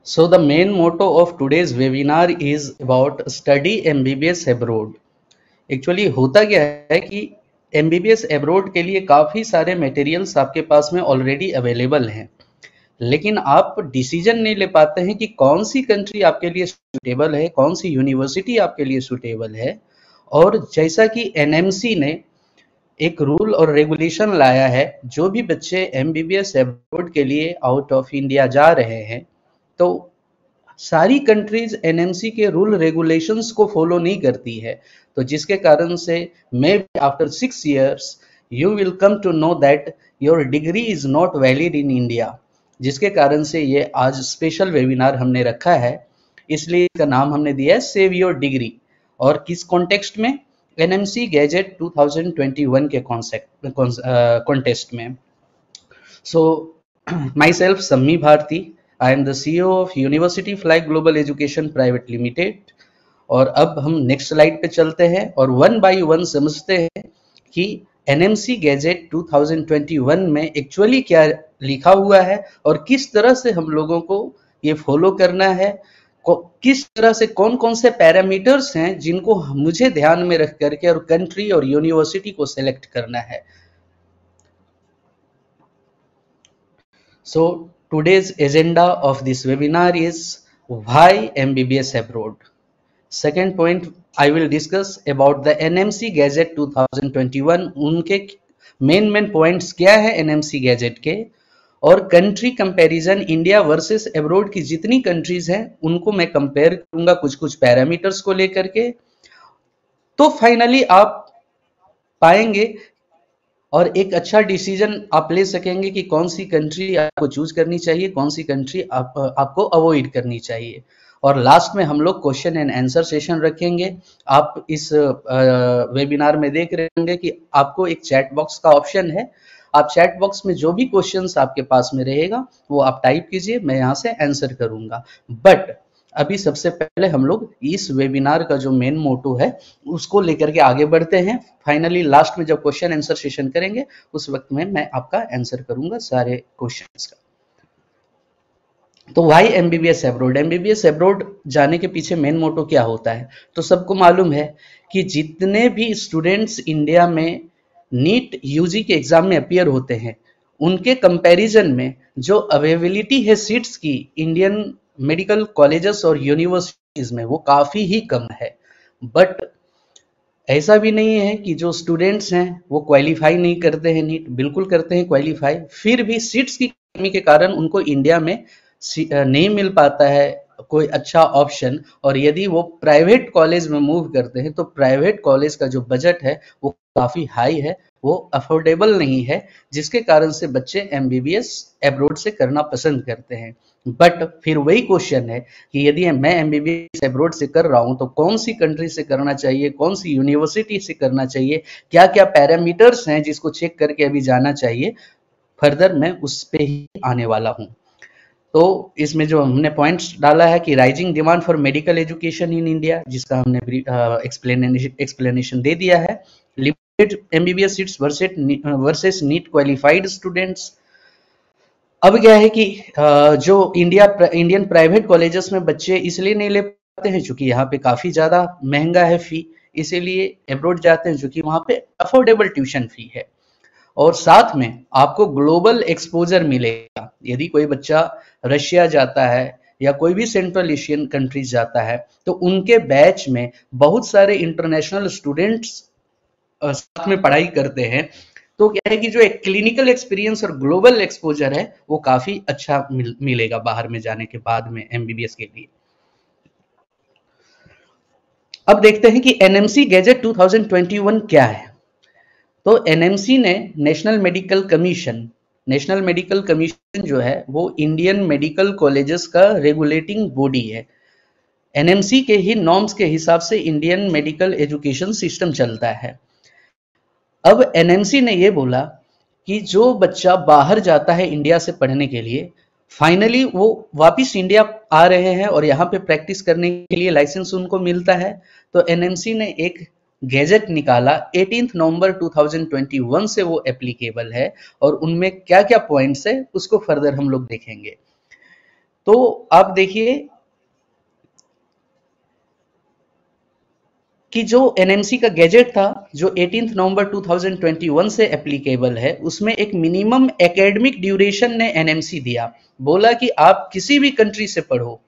So the main motto of today's webinar is about study MBBS abroad. Actually होता क्या है कि MBBS abroad के लिए काफ़ी सारे मटेरियल्स आपके पास में ऑलरेडी अवेलेबल हैं, लेकिन आप डिसीजन नहीं ले पाते हैं कि कौन सी कंट्री आपके लिए सूटेबल है, कौन सी यूनिवर्सिटी आपके लिए सूटेबल है। और जैसा कि NMC ने एक रूल और रेगुलेशन लाया है, जो भी बच्चे MBBS abroad के लिए आउट ऑफ इंडिया जा रहे हैं, तो सारी कंट्रीज एनएमसी के रूल रेगुलेशंस को फॉलो नहीं करती है। तो जिसके कारण से maybe after 6 years you will come to know that your degree is not valid in India, जिसके कारण से ये आज स्पेशल वेबिनार हमने रखा है। इसलिए इसका नाम हमने दिया है सेव योर डिग्री। और किस कॉन्टेक्स्ट में? एनएमसी गैजेट 2021 के कॉन्टेस्ट में। सो myself Sammi Bharti, I am the CEO of University Fly Global Education Private Limited. और अब हम नेक्स्ट स्लाइड पे चलते हैं और वन बाय वन समझते हैं कि NMC गैजेट 2021 में एक्चुअली क्या लिखा हुआ है और किस तरह से हम लोगों को ये फॉलो करना है, किस तरह से कौन कौन से पैरामीटर्स हैं जिनको मुझे ध्यान में रख करके और कंट्री और यूनिवर्सिटी को सिलेक्ट करना है। So today's agenda of this webinar is why MBBS abroad. Second point, I will discuss about the NMC Gazette 2021, उनके मेन पॉइंट्स क्या है NMC गैजेट के, और country comparison India versus abroad की जितनी कंट्रीज हैं उनको मैं कंपेयर करूंगा कुछ पैरामीटर्स को लेकर के। तो फाइनली आप पाएंगे और एक अच्छा डिसीजन आप ले सकेंगे कि कौन सी कंट्री आपको चूज करनी चाहिए, कौन सी कंट्री आपको अवॉइड करनी चाहिए। और लास्ट में हम लोग क्वेश्चन एंड आंसर सेशन रखेंगे। आप इस वेबिनार में देख रहे होंगे कि आपको एक चैट बॉक्स का ऑप्शन है। आप चैट बॉक्स में जो भी क्वेश्चंस आपके पास में रहेगा वो आप टाइप कीजिए, मैं यहाँ से आंसर करूंगा। बट अभी सबसे पहले हम लोग इस वेबिनार का जो मेन मोटो है उसको लेकर के आगे बढ़ते हैं। फाइनली लास्ट में जब क्वेश्चन आंसर सेशन करेंगे उस वक्त में मैं आपका आंसर करूंगा सारे क्वेश्चंस का। तो why MBBS abroad? MBBS abroad जाने के पीछे मेन मोटो क्या होता है? तो सबको मालूम है कि जितने भी स्टूडेंट्स इंडिया में नीट यूजी के एग्जाम में अपीयर होते हैं उनके कंपैरिजन में जो अवेलेबिलिटी है सीट्स की इंडियन मेडिकल कॉलेजेस और यूनिवर्सिटीज में वो काफी ही कम है। बट ऐसा भी नहीं है कि जो स्टूडेंट्स हैं वो क्वालिफाई नहीं करते हैं नीट, बिल्कुल करते हैं क्वालिफाई। फिर भी सीट्स की कमी के कारण उनको इंडिया में नहीं मिल पाता है कोई अच्छा ऑप्शन। और यदि वो प्राइवेट कॉलेज में मूव करते हैं तो प्राइवेट कॉलेज का जो बजट है वो काफी हाई है, वो अफोर्डेबल नहीं है, जिसके कारण से बच्चे एमबीबीएस अब्रॉड से करना पसंद करते हैं। बट फिर वही क्वेश्चन है कि यदि मैं एमबीबीएस अब्रॉड से कर रहा हूं तो कौन सी कंट्री से करना चाहिए, कौन सी यूनिवर्सिटी से करना चाहिए, क्या क्या पैरामीटर्स हैं जिसको चेक करके अभी जाना चाहिए। फर्दर मैं उस पे ही आने वाला हूं। तो इसमें जो हमने पॉइंट्स डाला है कि rising demand for medical education in India, जिसका हमने एक्सप्लेनेशन दे दिया है। Limited MBBS seats versus NEET qualified students. अब क्या है कि जो इंडियन प्राइवेट कॉलेजेस में बच्चे इसलिए नहीं ले पाते हैं क्योंकि यहाँ पे काफी ज्यादा महंगा है फी, इसीलिए अब्रॉड जाते हैं क्योंकि वहां पे अफोर्डेबल ट्यूशन फी है। और साथ में आपको ग्लोबल एक्सपोजर मिलेगा। यदि कोई बच्चा रशिया जाता है या कोई भी सेंट्रल एशियन कंट्रीज जाता है तो उनके बैच में बहुत सारे इंटरनेशनल स्टूडेंट्स साथ में पढ़ाई करते हैं। तो क्या है कि जो एक क्लिनिकल एक्सपीरियंस और ग्लोबल एक्सपोजर है वो काफी अच्छा मिलेगा बाहर में जाने के बाद में एमबीबीएस के लिए। अब देखते हैं कि एनएमसी गैजेट 2021 क्या है। तो एनएमसी ने नेशनल मेडिकल कमीशन जो है वो इंडियन मेडिकल कॉलेजेस का रेगुलेटिंग बॉडी है। एनएमसी के ही नॉर्म्स के हिसाब से इंडियन मेडिकल एजुकेशन सिस्टम चलता है। अब एनएमसी ने ये बोला कि जो बच्चा बाहर जाता है इंडिया से पढ़ने के लिए, फाइनली वो वापिस इंडिया आ रहे हैं और यहाँ पे प्रैक्टिस करने के लिए लाइसेंस उनको मिलता है। तो एनएमसी ने एक गैजेट निकाला 18 नवंबर 2021 से वो एप्लीकेबल है, और उनमें क्या क्या पॉइंट्स है उसको फर्दर हम लोग देखेंगे। तो आप देखिए कि जो एनएमसी का गैजेट था जो 18 नवंबर 2021 से एप्लीकेबल है, उसमें एक मिनिमम एकेडमिक ड्यूरेशन ने एनएमसी दिया, बोला कि आप किसी भी कंट्री से पढ़ो,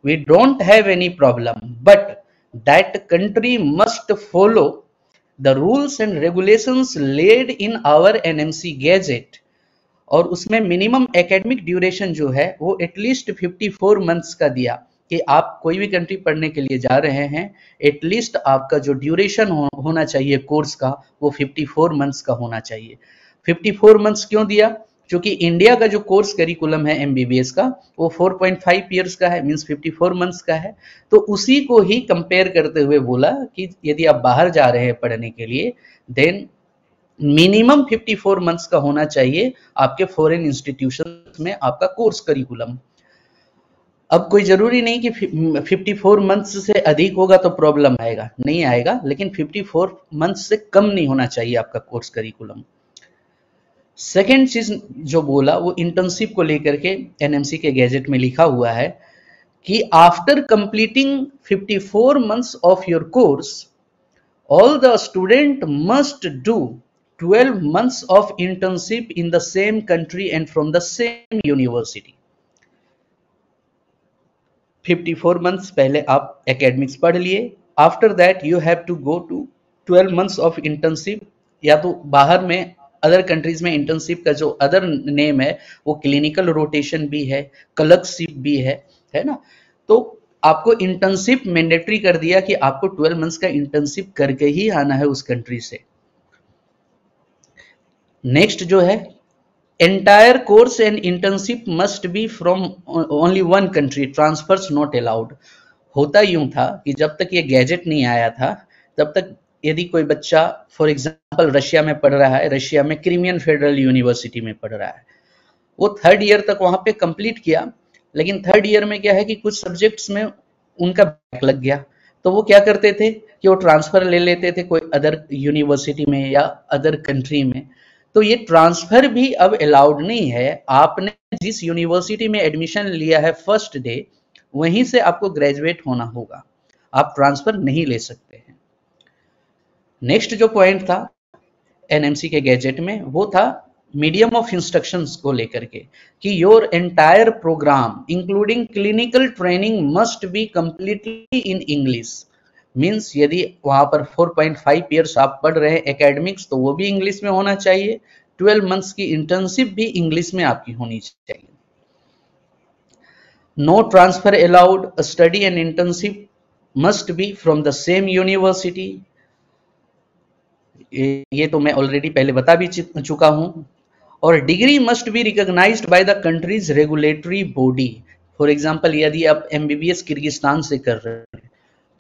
we don't have any problem, but that country must follow the rules and regulations laid in our NMC gazette। और उसमें मिनिमम एकेडमिक ड्यूरेशन जो है वो एटलीस्ट 54 मंथ्स का दिया, कि आप कोई भी कंट्री पढ़ने के लिए जा रहे हैं, एटलीस्ट आपका जो ड्यूरेशन होना चाहिए कोर्स का वो 54 मंथ्स का होना चाहिए। 54 मंथ्स क्यों दिया? क्योंकि इंडिया का जो कोर्स करिकुलम है एमबीबीएस का वो 4.5 ईयर्स का है, मींस 54 मंथ्स का है। तो उसी को ही कंपेयर करते हुए बोला कि यदि आप बाहर जा रहे हैं पढ़ने के लिए, देन मिनिमम 54 मंथ्स का होना चाहिए आपके फॉरेन इंस्टीट्यूशन में आपका कोर्स करिकुलम। अब कोई जरूरी नहीं कि 54 मंथ्स से अधिक होगा तो प्रॉब्लम आएगा, नहीं आएगा, लेकिन 54 मंथ्स से कम नहीं होना चाहिए आपका कोर्स करिकुलम। सेकेंड चीज जो बोला वो इंटर्नशिप को लेकर के एनएमसी के गैजेट में लिखा हुआ है कि after completing 54 months of your course, all the student must do 12 months of internship in the same country and from the same university। 54 months पहले आप एकेडमिक्स पढ़ लिए, after that you have to go to 12 months of internship, या तो बाहर में other countries में internship का जो अदर नेम है वो क्लिनिकल रोटेशन भी है, क्लर्कशिप भी है ना। तो आपको इंटर्नशिप मैंडेटरी कर दिया कि आपको 12 मंथ्स का इंटर्नशिप करके ही आना है उस कंट्री से। नेक्स्ट जो है, entire course and internship must be from only one country, transfers not allowed. होता यूं था कि जब तक ये गैजेट नहीं आया था तब तक यदि कोई बच्चा फॉर एग्जांपल रशिया में पढ़ रहा है, रशिया में क्रीमियन फेडरल यूनिवर्सिटी में पढ़ रहा है, वो 3rd ईयर तक वहां पे कंप्लीट किया, लेकिन 3rd ईयर में क्या है कि कुछ सब्जेक्ट्स में उनका बैक लग गया, तो वो क्या करते थे कि वो ट्रांसफर ले लेते थे कोई अदर यूनिवर्सिटी में या अदर कंट्री में। तो ये ट्रांसफर भी अब अलाउड नहीं है। आपने जिस यूनिवर्सिटी में एडमिशन लिया है फर्स्ट डे, वहीं से आपको ग्रेजुएट होना होगा, आप ट्रांसफर नहीं ले सकते हैं। नेक्स्ट जो पॉइंट था एनएमसी के गैजेट में वो था मीडियम ऑफ इंस्ट्रक्शंस को लेकर के, कि your entire program including clinical training must be completely in English. Means यदि वहां पर 4.5 ईयर्स आप पढ़ रहे हैं एकेडमिक्स, तो वो भी इंग्लिश में होना चाहिए, 12 मंथ्स की इंटर्नशिप भी इंग्लिश में आपकी होनी चाहिए। No transfer allowed, study and internship must be from the same university. ये तो मैं ऑलरेडी पहले बता भी चुका हूं। और degree must be recognised by the country's regulatory body. For example यदि आप एमबीबीएस किर्गिस्तान से कर रहे हैं,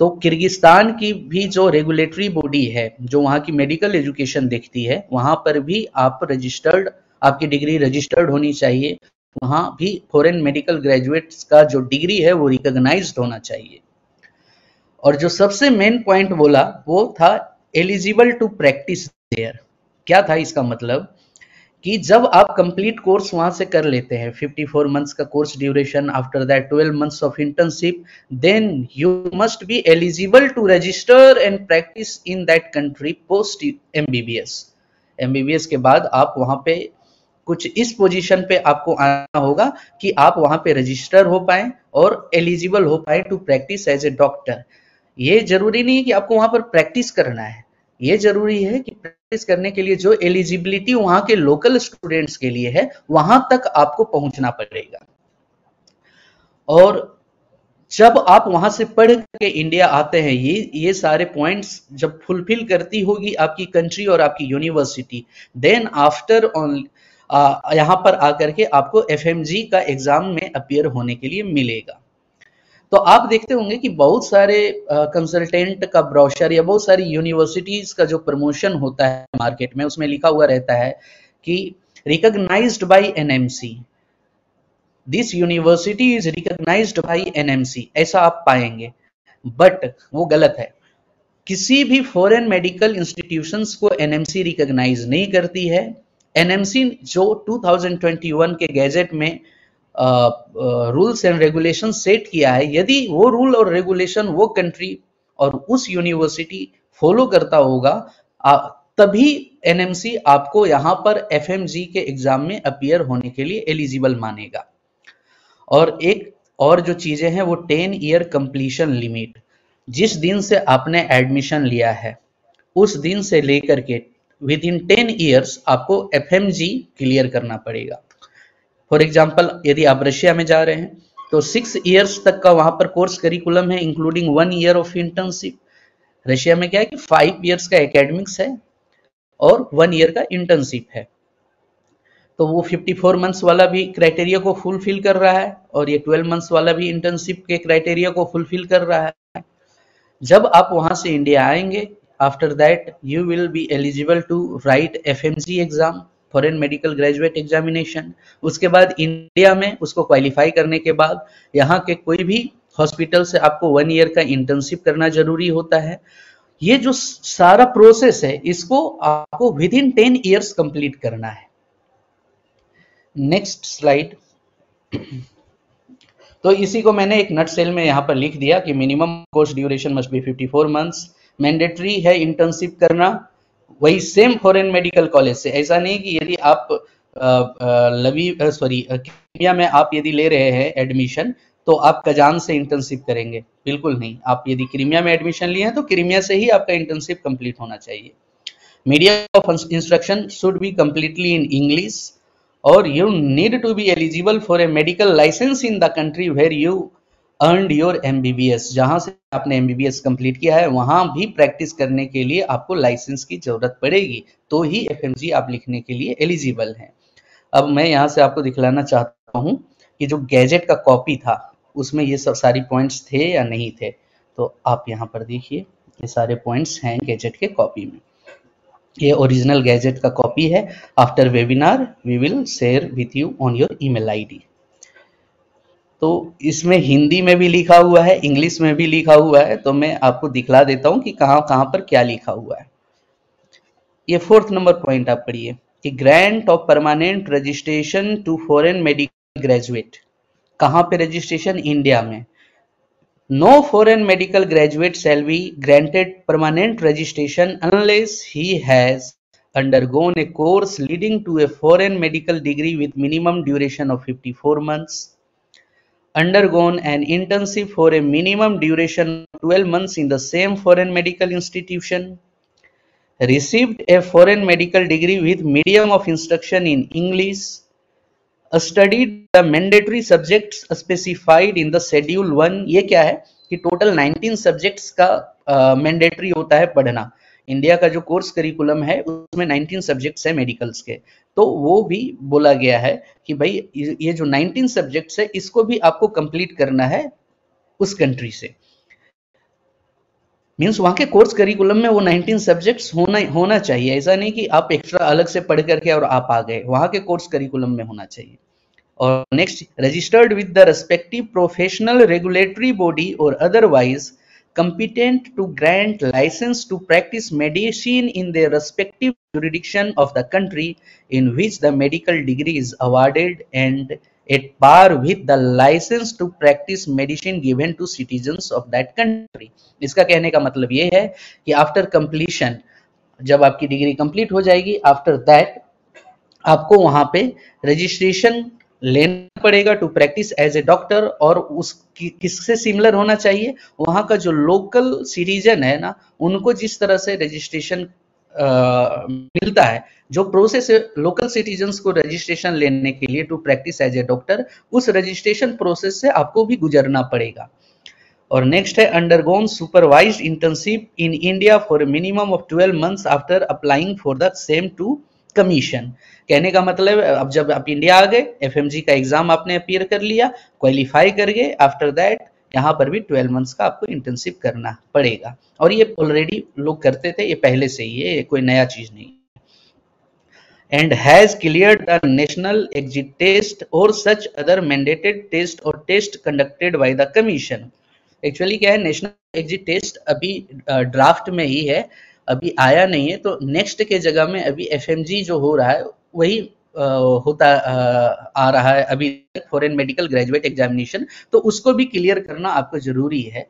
तो किर्गिस्तान की भी जो रेगुलेटरी बॉडी है जो वहां की मेडिकल एजुकेशन देखती है, वहां पर भी आप रजिस्टर्ड, आपकी डिग्री रजिस्टर्ड होनी चाहिए, वहां भी फॉरेन मेडिकल ग्रेजुएट्स का जो डिग्री है वो रिकॉग्नाइज्ड होना चाहिए। और जो सबसे मेन पॉइंट बोला वो था एलिजिबल टू प्रैक्टिस देयर। क्या था इसका मतलब कि जब आप कंप्लीट कोर्स वहां से कर लेते हैं, 54 मंथ्स का course duration, after that 12 months of internship, then you must be eligible to register and practise in that country post MBBS. MBBS के बाद आप वहां पे कुछ इस पोजीशन पे आपको आना होगा कि आप वहां पे रजिस्टर हो पाए और एलिजिबल हो पाए to practice as a doctor. ये जरूरी नहीं है कि आपको वहां पर प्रैक्टिस करना है, ये जरूरी है कि प्रैक्टिस करने के लिए जो एलिजिबिलिटी वहां के लोकल स्टूडेंट्स के लिए है वहां तक आपको पहुंचना पड़ेगा। और जब आप वहां से पढ़ के इंडिया आते हैं, ये सारे पॉइंट्स जब फुलफिल करती होगी आपकी कंट्री और आपकी यूनिवर्सिटी, देन आफ्टर यहां पर आकर के आपको एफएमजी का एग्जाम में अपीयर होने के लिए मिलेगा। तो आप देखते होंगे कि बहुत सारे कंसल्टेंट का ब्रोशर या बहुत सारी यूनिवर्सिटीज का जो प्रमोशन होता है मार्केट में, उसमें लिखा हुआ रहता है कि recognised by NMC, this university is recognised by NMC, ऐसा आप पाएंगे, बट वो गलत है। किसी भी फॉरेन मेडिकल इंस्टीट्यूशंस को एनएमसी रिकॉग्नाइज नहीं करती है। एनएमसी जो 2021 के गैजेट में रूल्स एंड रेगुलेशन सेट किया है, यदि वो रूल और रेगुलेशन वो कंट्री और उस यूनिवर्सिटी फॉलो करता होगा, तभी एनएमसी आपको यहाँ पर एफएमजी के एग्जाम में अपीयर होने के लिए एलिजिबल मानेगा। और एक और जो चीजें हैं वो 10 ईयर कंप्लीशन लिमिट, जिस दिन से आपने एडमिशन लिया है उस दिन से लेकर के विद इन 10 ईयर्स आपको एफएमजी क्लियर करना पड़ेगा। फॉर एग्जाम्पल, यदि आप रशिया में जा रहे हैं तो 6 ईयर्स तक का वहां पर कोर्स करिकुलम है, including 1 year of internship. Russia में क्या है कि 5 ईयर्स का एकेडमिक्स है और 1 ईयर का इंटर्नशिप है, तो वो 54 मंथ्स वाला भी क्राइटेरिया को फुलफिल कर रहा है और ये 12 मंथ्स वाला भी इंटर्नशिप के क्राइटेरिया को फुलफिल कर रहा है। जब आप वहां से इंडिया आएंगे, after that you will be eligible to write FMG exam, foreign medical graduate examination. उसके बाद इंडिया में उसको क्वालिफाई करने के बाद यहाँ के कोई भी हॉस्पिटल से आपको 1 ईयर का इंटर्नशिप करना जरूरी होता है। ये जो सारा प्रोसेस है इसको आपको विद इन 10 ईयर्स कंप्लीट करना है। Next slide. तो इसी को मैंने एक नट सेल में यहाँ पर लिख दिया कि minimum course duration must be 54 months, mandatory है इंटर्नशिप करना। वही सेम फॉरेन मेडिकल कॉलेज से, ऐसा नहीं कि यदि आप कीमिया में आप यदि ले रहे हैं एडमिशन तो आप कजान से इंटर्नशिप करेंगे, बिल्कुल नहीं। आप यदि क्रीमिया में एडमिशन लिए हैं तो क्रीमिया से ही आपका इंटर्नशिप कंप्लीट होना चाहिए। Medium of instruction should be completely in English, और you need to be eligible for a medical license in the country where you earned your MBBS। जहां से आपने MBBS कंप्लीट किया है वहां भी प्रैक्टिस करने के लिए आपको लाइसेंस की जरूरत पड़ेगी, तो ही एफएमजी आप लिखने के लिए एलिजिबल हैं। अब मैं यहां से आपको दिखलाना चाहता हूं कि जो गैजेट का कॉपी था उसमें ये सब सारी पॉइंट्स थे या नहीं थे। तो आप यहाँ पर देखिए, ये सारे पॉइंट्स हैं गैजेट के कॉपी में। ये ओरिजिनल गैजेट का कॉपी है। After webinar we will share with you on your email ID. तो इसमें हिंदी में भी लिखा हुआ है, इंग्लिश में भी लिखा हुआ है, तो मैं आपको दिखला देता हूं कि कहां कहां पर क्या लिखा हुआ है। ये 4th नंबर पॉइंट आप पढ़िए कि grant of permanent registration to foreign medical graduate. कहां पे रजिस्ट्रेशन? इंडिया में। No foreign medical graduate shall be granted permanent registration unless he has undergone a course leading to a foreign medical degree with minimum duration of 54 months, undergone an internship for a minimum duration of 12 months in the same foreign medical institution, received a foreign medical degree with medium of instruction in English, studied the mandatory subjects specified in the schedule 1। ये क्या है कि total 19 subjects का mandatory होता है पढ़ना। India का जो कोर्स करिकुलम है उसमें 19 सब्जेक्ट्स है मेडिकल्स के, तो वो भी बोला गया है कि भाई ये जो 19 सब्जेक्ट्स है इसको भी आपको कंप्लीट करना है उस कंट्री से। मीन्स वहां के कोर्स करिकुलम में वो 19 सब्जेक्ट्स होना चाहिए। ऐसा नहीं कि आप एक्स्ट्रा अलग से पढ़ करके और आप आ गए, वहां के कोर्स करिकुलम में होना चाहिए। और next, registered with the respective professional regulatory body और otherwise competent to grant license to practice medicine in their respective jurisdiction of the country in which the medical degree is awarded and at par with the license to practice medicine given to citizens of that country। इसका कहने का मतलब ये है कि after completion, जब आपकी degree complete हो जाएगी, आफ्टर दैट आपको वहां पे रजिस्ट्रेशन लेना पड़ेगा to practice as a doctor. और उस किससे सिमिलर होना चाहिए? वहां का जो लोकल सिटीजन है ना, उनको जिस तरह से रजिस्ट्रेशन मिलता है, जो प्रोसेस है लोकल सिटीजन्स को रजिस्ट्रेशन लेने के लिए to practice as a doctor, उस रजिस्ट्रेशन प्रोसेस से आपको भी गुजरना पड़ेगा। और नेक्स्ट है, undergone supervised internship in India for minimum of 12 months after applying for the same to commission. कहने का मतलब अब जब आप इंडिया आ गए, एफएमजी का एग्जाम आपने अपीयर कर लिया, क्वालिफाई कर गए, आफ्टर दैट यहाँ पर भी 12 मंथ्स का आपको इंटर्नशिप करना पड़ेगा। और ये ऑलरेडी लोग करते थे, ये पहले से ही है, ये कोई नया चीज नहीं। And has cleared the national exit test और सच अदर मैंडेटेड टेस्ट और test conducted by the commission. Actually क्या है, नेशनल एग्जिट टेस्ट अभी ड्राफ्ट में ही है, अभी आया नहीं है, तो नेक्स्ट के जगह में अभी एफएमजी जो हो रहा है वही आ रहा है अभी, फॉरेन मेडिकल ग्रेजुएट एग्जामिनेशन, तो उसको भी क्लियर करना आपको जरूरी है।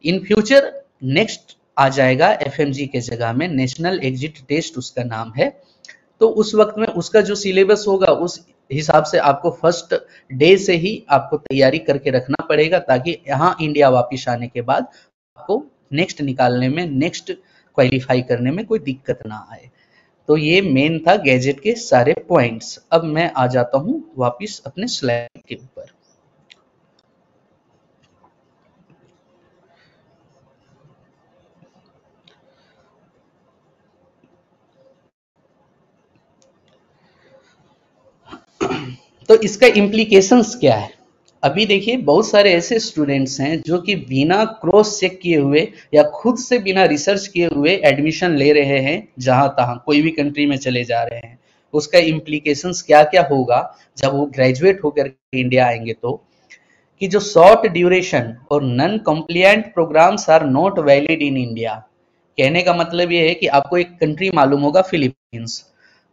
इन फ्यूचर नेक्स्ट आ जाएगा एफएमजी के जगह में नेशनल एग्जिट टेस्ट, उसका नाम है। तो उस वक्त में उसका जो सिलेबस होगा उस हिसाब से आपको फर्स्ट डे से ही आपको तैयारी करके रखना पड़ेगा, ताकि यहाँ इंडिया वापिस आने के बाद आपको नेक्स्ट निकालने में, नेक्स्ट क्वालिफाई करने में कोई दिक्कत ना आए। तो ये मेन था गैजेट के सारे पॉइंट्स। अब मैं आ जाता हूँ वापिस अपने स्लाइड के ऊपर। तो इसका इम्प्लीकेशंस क्या है? अभी देखिए, बहुत सारे ऐसे स्टूडेंट्स हैं जो कि बिना क्रॉस चेक किए हुए या खुद से बिना रिसर्च किए हुए एडमिशन ले रहे हैं, जहां तहां कोई भी कंट्री में चले जा रहे हैं। उसका इम्प्लीकेशंस क्या क्या होगा जब वो ग्रेजुएट होकर इंडिया आएंगे? तो कि जो शॉर्ट ड्यूरेशन और non compliant programmes are not valid in India. कहने का मतलब ये है कि आपको एक कंट्री मालूम होगा, फिलीपींस।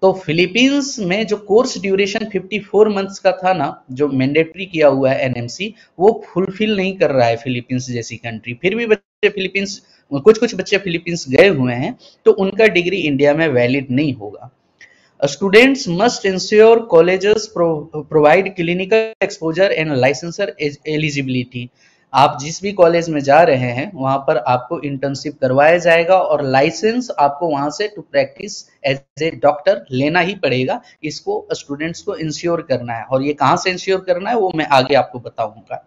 तो फिलीपींस में जो कोर्स ड्यूरेशन 54 मंथ्स का था ना, जो मैंडेटरी किया हुआ है एनएमसी, वो फुलफिल नहीं कर रहा है फिलीपींस जैसी कंट्री। फिर भी बच्चे फिलीपींस, कुछ कुछ बच्चे फिलीपींस गए हुए हैं, तो उनका डिग्री इंडिया में वैलिड नहीं होगा। Students must ensure colleges provide clinical exposure and licensure eligibility. आप जिस भी कॉलेज में जा रहे हैं वहां पर आपको इंटर्नशिप करवाया जाएगा और लाइसेंस आपको वहां से to practice as a doctor लेना ही पड़ेगा। इसको स्टूडेंट्स को इंश्योर करना है, और ये कहां से इंश्योर करना है वो मैं आगे आपको बताऊंगा।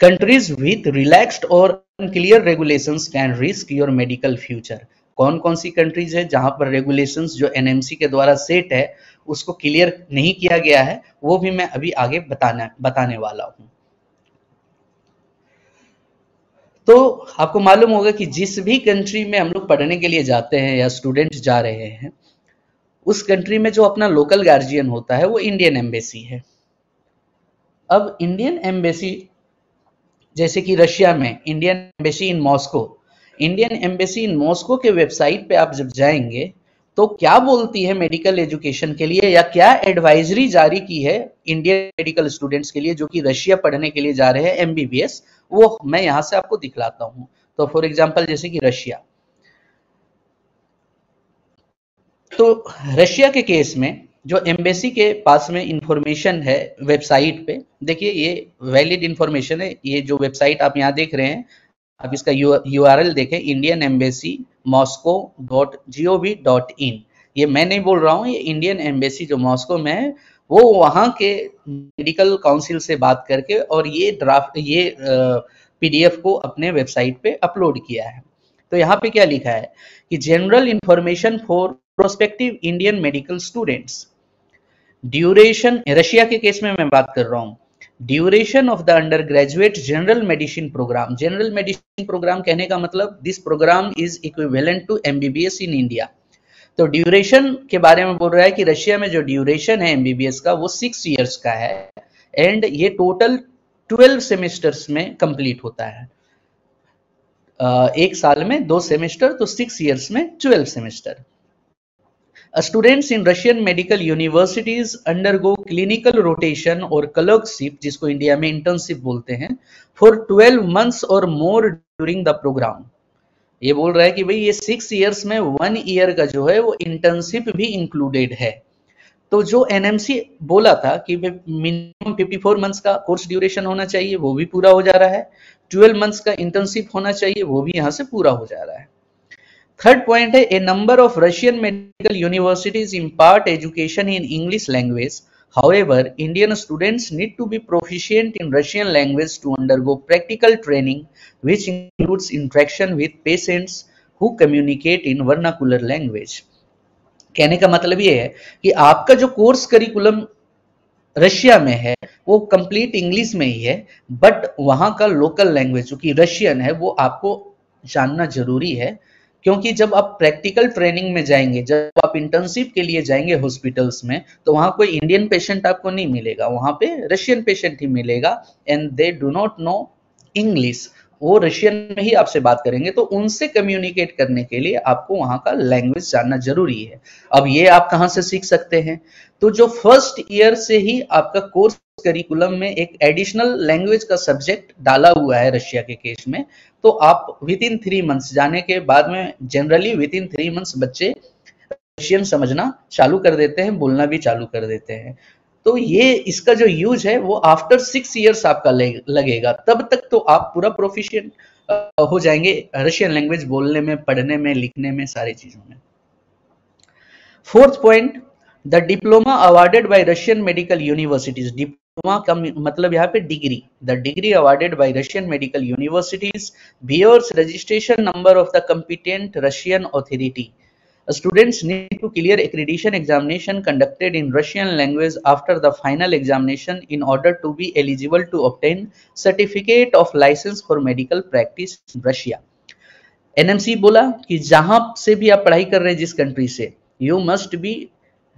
कंट्रीज विथ रिलैक्स्ड और unclear regulations can risk your medical future. कौन कौन सी कंट्रीज है जहां पर रेगुलेशंस जो एनएमसी के द्वारा सेट है उसको क्लियर नहीं किया गया है, वो भी मैं अभी आगे बताने वाला हूं। तो आपको मालूम होगा कि जिस भी कंट्री में हम लोग पढ़ने के लिए जाते हैं या स्टूडेंट जा रहे हैं, उस कंट्री में जो अपना लोकल गार्जियन होता है वो इंडियन एम्बेसी है। अब इंडियन एम्बेसी, जैसे कि रशिया में Indian embassy in Moscow, Indian embassy in Moscow के वेबसाइट पे आप जब जाएंगे तो क्या बोलती है मेडिकल एजुकेशन के लिए, या क्या एडवाइजरी जारी की है इंडियन मेडिकल स्टूडेंट्स के लिए जो कि रशिया पढ़ने के लिए जा रहे हैं एमबीबीएस, वो मैं यहां से आपको दिखलाता हूं। तो फॉर एग्जांपल जैसे कि रशिया, तो रशिया के केस में जो एम्बेसी के पास में इंफॉर्मेशन है वेबसाइट पे, देखिए ये वैलिड इंफॉर्मेशन है। ये जो वेबसाइट आप यहाँ देख रहे हैं, आप इसका यूआरएल देखें, इंडियन एम्बेसी moscow.gov.in। ये मैं नहीं बोल रहा हूँ, ये इंडियन एम्बेसी जो मॉस्को में है वो वहाँ के मेडिकल काउंसिल से बात करके और ये ड्राफ्ट, ये पीडीएफ को अपने वेबसाइट पे अपलोड किया है। तो यहाँ पे क्या लिखा है कि general information for prospective Indian medical students, duration, Russia के केस में मैं बात कर रहा हूँ, duration of the undergraduate general medicine programme. General medicine programme कहने का मतलब this programme is equivalent to MBBS in India. तो ड्यूरेशन के बारे में बोल रहा है कि रशिया में जो ड्यूरेशन है एमबीबीएस का वो 6 इयर्स का है, एंड ये टोटल 12 सेमेस्टर्स में कंप्लीट होता है। एक साल में 2 सेमेस्टर, तो 6 इयर्स में 12 semester. Students in Russian medical universities undergo clinical rotation और क्लर्कशिप, जिसको इंडिया में इंटर्नशिप बोलते हैं, फॉर 12 मंथ्स और मोर ड्यूरिंग द प्रोग्राम। ये बोल रहा है कि भाई ये 6 इयर्स में 1 ईयर का जो है वो इंटर्नशिप भी इंक्लूडेड है। तो जो एनएमसी बोला था कि मिनिमम 54 मंथ्स का कोर्स ड्यूरेशन होना चाहिए, वो भी पूरा हो जा रहा है। 12 मंथ्स का इंटर्नशिप होना चाहिए, वो भी यहाँ से पूरा हो जा रहा है। थर्ड पॉइंट है, a number of Russian medical universities impart education in English language. However, Indian students need to be proficient in Russian language to undergo practical training, which includes interaction with patients who communicate in vernacular language. कहने का मतलब ये है कि आपका जो course curriculum Russia में है वो कंप्लीट इंग्लिश में ही है, बट वहां का लोकल लैंग्वेज जो कि रशियन है वो आपको जानना जरूरी है। क्योंकि जब आप प्रैक्टिकल ट्रेनिंग में जाएंगे, जब आप इंटर्नशिप के लिए जाएंगे हॉस्पिटल्स में, तो वहां कोई इंडियन पेशेंट आपको नहीं मिलेगा, वहां पे रशियन पेशेंट ही मिलेगा, and they do not know English, वो रशियन में ही आपसे बात करेंगे, तो उनसे कम्युनिकेट करने के लिए आपको वहां का लैंग्वेज जानना जरूरी है। अब ये आप कहाँ से सीख सकते हैं? तो जो फर्स्ट ईयर से ही आपका कोर्स करिकुलम में एक एडिशनल लैंग्वेज का सब्जेक्ट डाला हुआ है रशिया के केस में, तो आप विद इन 3 मंथ्स जाने के बाद में जनरली विद इन 3 मंथ्स बच्चे रशियन समझना चालू कर देते हैं, बोलना भी चालू कर देते हैं। तो ये इसका जो यूज है वो आफ्टर 6 इयर्स आपका लगेगा, तब तक तो आप पूरा प्रोफिशिएंट हो जाएंगे रशियन लैंग्वेज बोलने में, पढ़ने में, लिखने में, सारी चीजों में। Fourth point, the diploma awarded by Russian medical universities. Diploma का मतलब यहाँ पे degree. The degree awarded by Russian medical universities bears registration number of the competent Russian authority. Students need to clear accreditation examination conducted in Russian language after the final examination in order to be eligible to obtain certificate of license for medical practice in Russia. NMC बोला कि जहां से भी आप पढ़ाई कर रहे हैं जिस कंट्री से, you must be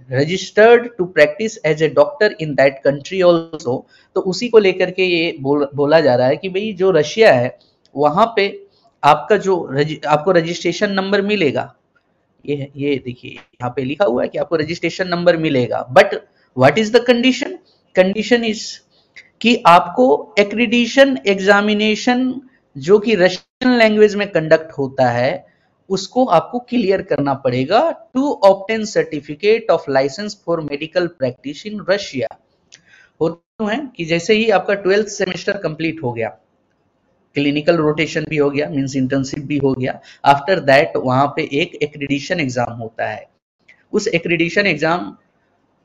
registered to practice as a doctor in that country also. तो उसी को लेकर के ये बोला जा रहा है कि भाई जो रशिया है वहां पे आपका जो आपको रजिस्ट्रेशन नंबर मिलेगा, ये देखिए यहाँ पे लिखा हुआ है कि आपको रजिस्ट्रेशन नंबर मिलेगा, but what is the condition? Condition is कि आपको एक्रीडिशन एग्जामिनेशन जो कि रशियन लैंग्वेज में कंडक्ट होता है उसको आपको क्लियर करना पड़ेगा to obtain certificate of licence for medical practice in Russia. होता है कि जैसे ही आपका 12th सेमेस्टर कंप्लीट हो गया, क्लिनिकल रोटेशन भी हो गया, मींस इंटर्नशिप भी हो गया, आफ्टर दैट वहां पे एक एक्रीडिशन एग्जाम होता है। उस एक्रीडिशन एग्जाम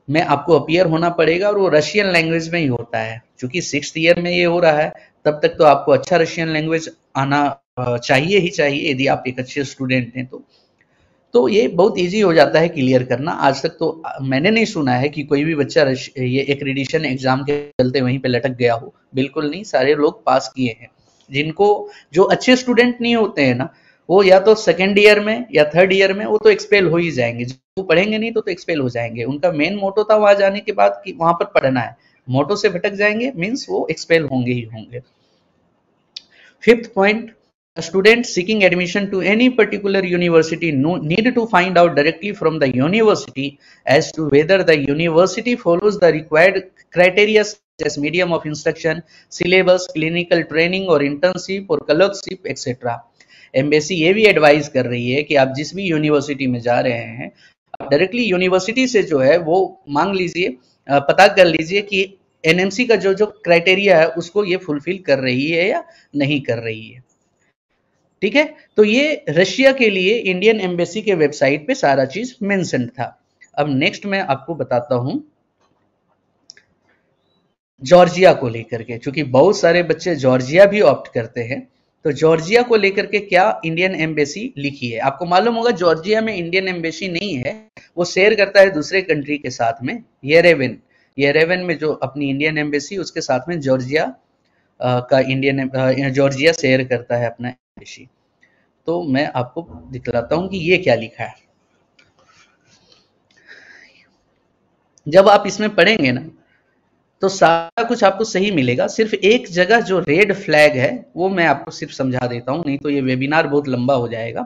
में आपको अपीयर होना पड़ेगा और वो रशियन लैंग्वेज में ही होता है। क्योंकि 6th ईयर में ये हो रहा है, तब तक तो आपको अच्छा रशियन लैंग्वेज आना चाहिए ही चाहिए यदि आप एक अच्छे स्टूडेंट हैं तो ये बहुत इजी हो जाता है क्लियर करना। आज तक तो मैंने नहीं सुना है कि कोई भी बच्चा ये एक्रीडिशन एग्जाम के चलते वहीं पे लटक गया हो, बिल्कुल नहीं, सारे लोग पास किए हैं। जिनको जो अच्छे स्टूडेंट नहीं होते हैं ना, वो या तो सेकेंड ईयर में या थर्ड ईयर में वो तो एक्सपेल हो ही जाएंगे, जो पढ़ेंगे नहीं तो एक्सपेल हो जाएंगे। उनका मेन मोटो था वहां जाने के बाद कि वहां पर पढ़ना है, मोटो से भटक जाएंगे मीन्स वो एक्सपेल होंगे ही होंगे। Fifth point, a student seeking admission to any particular university need to find out directly from the university as to whether the university follows the required criteria such as medium of instruction, syllabus, clinical training or internship or clerkship etc. Embassy ये भी advise कर रही है कि आप जिस भी university में जा रहे हैं, आप डायरेक्टली यूनिवर्सिटी से जो है वो मांग लीजिए, पता कर लीजिए कि एनएमसी का जो जो क्राइटेरिया है उसको ये फुलफिल कर रही है या नहीं कर रही है। ठीक है, तो ये रशिया के लिए इंडियन एम्बेसी के वेबसाइट पे सारा चीज मेंशन था। अब नेक्स्ट मैं आपको बताता हूं जॉर्जिया को लेकर के, क्योंकि बहुत सारे बच्चे जॉर्जिया भी ऑप्ट करते हैं। तो जॉर्जिया को लेकर के क्या इंडियन एम्बेसी लिखी है? आपको मालूम होगा जॉर्जिया में इंडियन एम्बेसी नहीं है, वो शेयर करता है दूसरे कंट्री के साथ में, येरेवन में जो अपनी इंडियन एम्बेसी, उसके साथ में जॉर्जिया का जॉर्जिया शेयर करता है अपना एम्बेसी। तो मैं आपको दिखलाता हूं कि ये क्या लिखा है। जब आप इसमें पढ़ेंगे ना तो सारा कुछ आपको सही मिलेगा, सिर्फ एक जगह जो रेड फ्लैग है वो मैं आपको सिर्फ समझा देता हूं, नहीं तो ये वेबिनार बहुत लंबा हो जाएगा।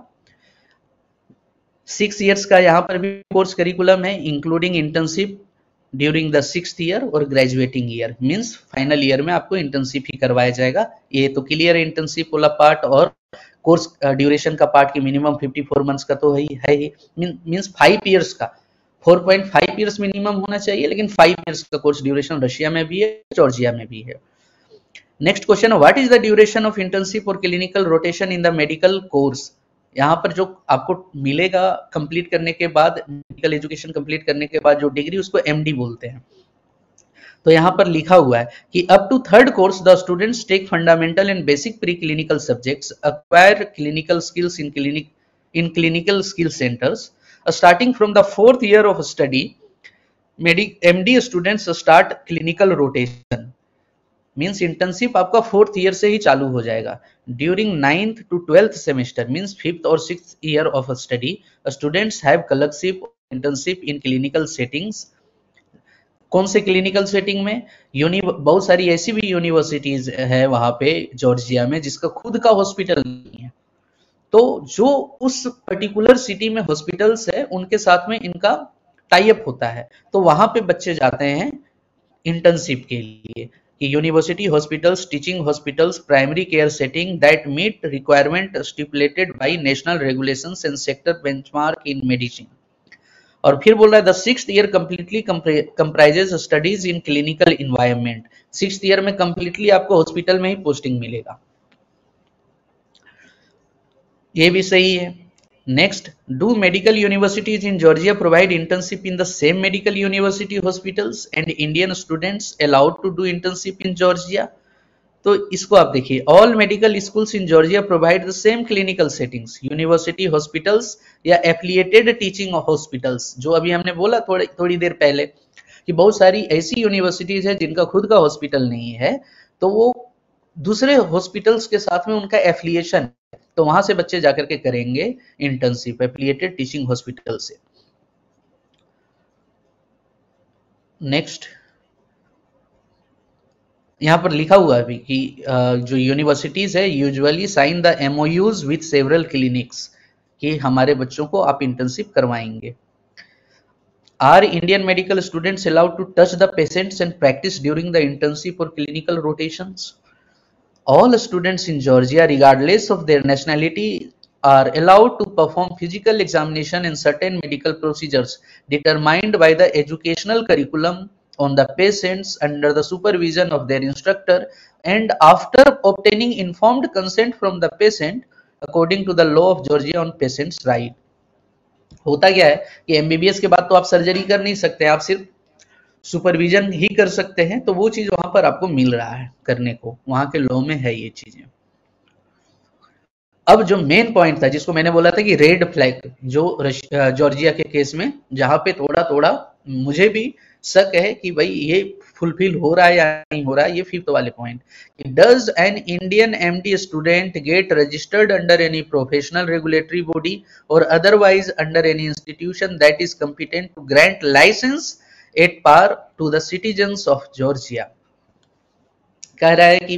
6 इयर्स का यहाँ पर भी कोर्स करिकुलम है, including internship during the 6th year और graduating year, means final year में आपको इंटर्नशिप ही करवाया जाएगा। ये तो क्लियर है इंटर्नशिप वाला पार्ट, और कोर्स ड्यूरेशन का पार्ट की मिनिमम 54 मंथ्स का तो है ही, मींस 5 इयर्स का 4.5 इयर्स मिनिमम होना चाहिए, लेकिन 5 इयर्स का कोर्स ड्यूरेशन रशिया में भी है, जॉर्जिया में भी है। Next question, what is the duration of internship और clinical rotation in the medical course? यहाँ पर जो आपको मिलेगा कंप्लीट करने के बाद, मेडिकल एजुकेशन कंप्लीट करने के बाद जो डिग्री, उसको एमडी बोलते हैं। तो यहाँ पर लिखा हुआ है कि up to 3rd course the students take fundamental and basic preclinical subjects, acquire clinical skills in clinical skill centers. Starting from the 4th year of study, MD students start clinical rotation. Means internship आपका 4th year से ही चालू हो जाएगा। During 9th to 12th semester means 5th और 6th year of study, students have clerkship internship in clinical settings. कौन से clinical setting में? बहुत सारी ऐसी भी यूनिवर्सिटीज है वहां पे जॉर्जिया में जिसका खुद का हॉस्पिटल नहीं है, तो जो उस पर्टिकुलर सिटी में हॉस्पिटल्स है उनके साथ में इनका टाई अप होता है, तो वहां पे बच्चे जाते हैं इंटर्नशिप के लिए कि university hospitals, teaching hospitals, primary care setting that meet requirement stipulated by national regulations and sector benchmark in medicine. और फिर बोल रहा है the sixth year completely comprises studies in clinical environment. Sixth year में completely आपको hospital में ही posting मिलेगा, ये भी सही है। Next, do medical universities in Georgia provide internship in the same medical university hospitals and Indian students allowed to do internship in Georgia? तो इसको आप देखिए, all medical schools in Georgia provide the same clinical settings, university hospitals या affiliated teaching hospitals, जो अभी हमने बोला थोड़ी देर पहले कि बहुत सारी ऐसी यूनिवर्सिटीज है जिनका खुद का हॉस्पिटल नहीं है, तो वो दूसरे हॉस्पिटल्स के साथ में उनका एफिलिएशन, तो वहां से बच्चे जाकर के करेंगे इंटर्नशिप एफिलिएटेड टीचिंग हॉस्पिटल से। नेक्स्ट, यहाँ पर लिखा हुआ है भी कि जो यूनिवर्सिटीज है usually sign the MoUs with several clinics, कि हमारे बच्चों को आप इंटर्नशिप करवाएंगे। Are Indian medical students allowed to touch the patients and practice during the internship और clinical rotations? All students in Georgia, regardless of their nationality, are allowed to perform physical examination and certain medical procedures determined by the educational curriculum on the patients under the supervision of their instructor and after obtaining informed consent from the patient according to the law of Georgia on patient's right। होता क्या है कि MBBS के बाद तो आप surgery कर नहीं सकते, आप सिर्फ सुपरविजन ही कर सकते हैं, तो वो चीज वहां पर आपको मिल रहा है करने को, वहां के लॉ में है ये चीजें। अब जो मेन पॉइंट था जिसको मैंने बोला था कि रेड फ्लैग, जो जॉर्जिया के केस में जहां पे थोड़ा थोड़ा मुझे भी शक है कि भाई ये फुलफिल हो रहा है या नहीं हो रहा है, ये फिफ्थ वाले point, does an Indian MD student get registered under any professional regulatory body और otherwise under any institution that is competent to grant license at par to the citizens of Georgia? कह रहा है कि